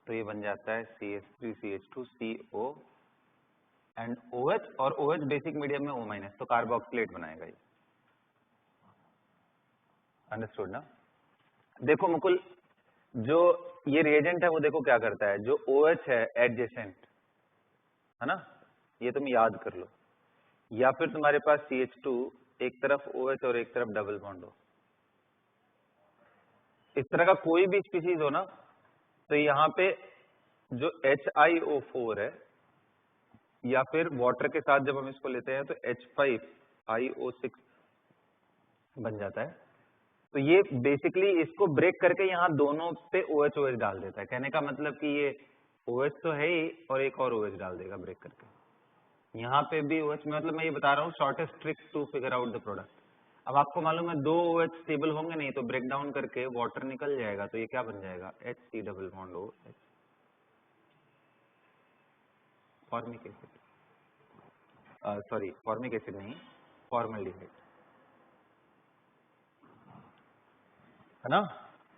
Speaker 2: तो ये बन जाता है CH3 CH2 CO and OH, और OH बेसिक मीडियम में O माइनस, तो कार्बोक्सिलेट बनाएगा ये। अंडरस्टूड ना। देखो मुकुल, जो ये रिएजेंट है वो देखो क्या करता है, जो OH है एडजेसेंट, है ना, ये तुम याद कर लो, या फिर तुम्हारे पास CH2 एक तरफ OH और एक तरफ डबल बॉन्ड हो, इस तरह का कोई भी स्पीशीज हो ना, तो यहाँ पे जो HiO4 है, या फिर वाटर के साथ जब हम इसको लेते हैं तो H5IO6 बन जाता है। तो ये बेसिकली इसको ब्रेक करके यहाँ दोनों पे OH OH डाल देता है। कहने का मतलब कि ये OH तो है ही और एक और OH डाल देगा ब्रेक करके। यहाँ पे भी OH, मतलब मैं ये बता रहा हूँ shortest trick to figure out the product. अब आपको मालूम है 2 OH स्टेबल होंगे नहीं, तो ब्रेक डाउन करके वाटर निकल जाएगा, तो ये क्या बन जाएगा, HC double bond OH, formic acid, sorry formic acid नहीं, फॉर्मल्डिहाइड, है ना।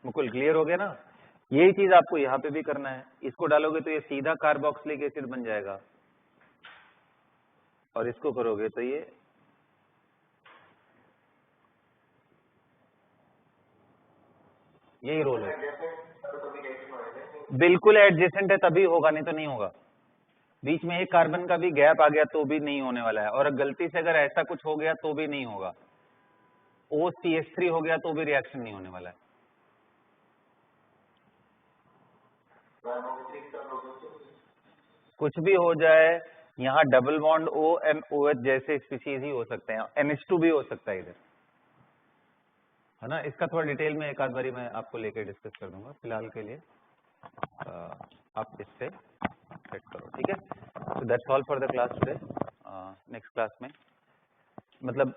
Speaker 2: मुकुल क्लियर हो गया ना। यही चीज आपको यहाँ पे भी करना है, इसको डालोगे तो ये सीधा कार्बोक्सिलिक एसिड बन जाएगा, और इसको करोगे तो ये यही रोल है। बिल्कुल एडजेसेंट है तभी होगा, नहीं तो नहीं होगा। बीच में एक कार्बन का भी गैप आ गया तो भी नहीं होने वाला है, और गलती से अगर ऐसा कुछ हो गया तो भी नहीं होगा। OCH3 हो गया तो भी रिएक्शन नहीं होने वाला है। कुछ भी हो जाए, यहाँ double bond O and OH जैसे स्पीशीज ही हो सकते हैं, NH2 भी हो सकता है इधर, है ना। इसका थोड़ा डिटेल में एक आध बारी मैं आपको लेकर डिस्कस कर दूंगा, फिलहाल के लिए आप इससे सेट करो, ठीक है। So that's all for the class today. Next class में मतलब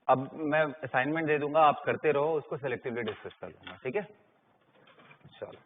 Speaker 2: अब मैं असाइनमेंट दे दूंगा, आप करते रहो, उसको सेलेक्टिवली डिस्कस कर लूंगा, ठीक है। चलो।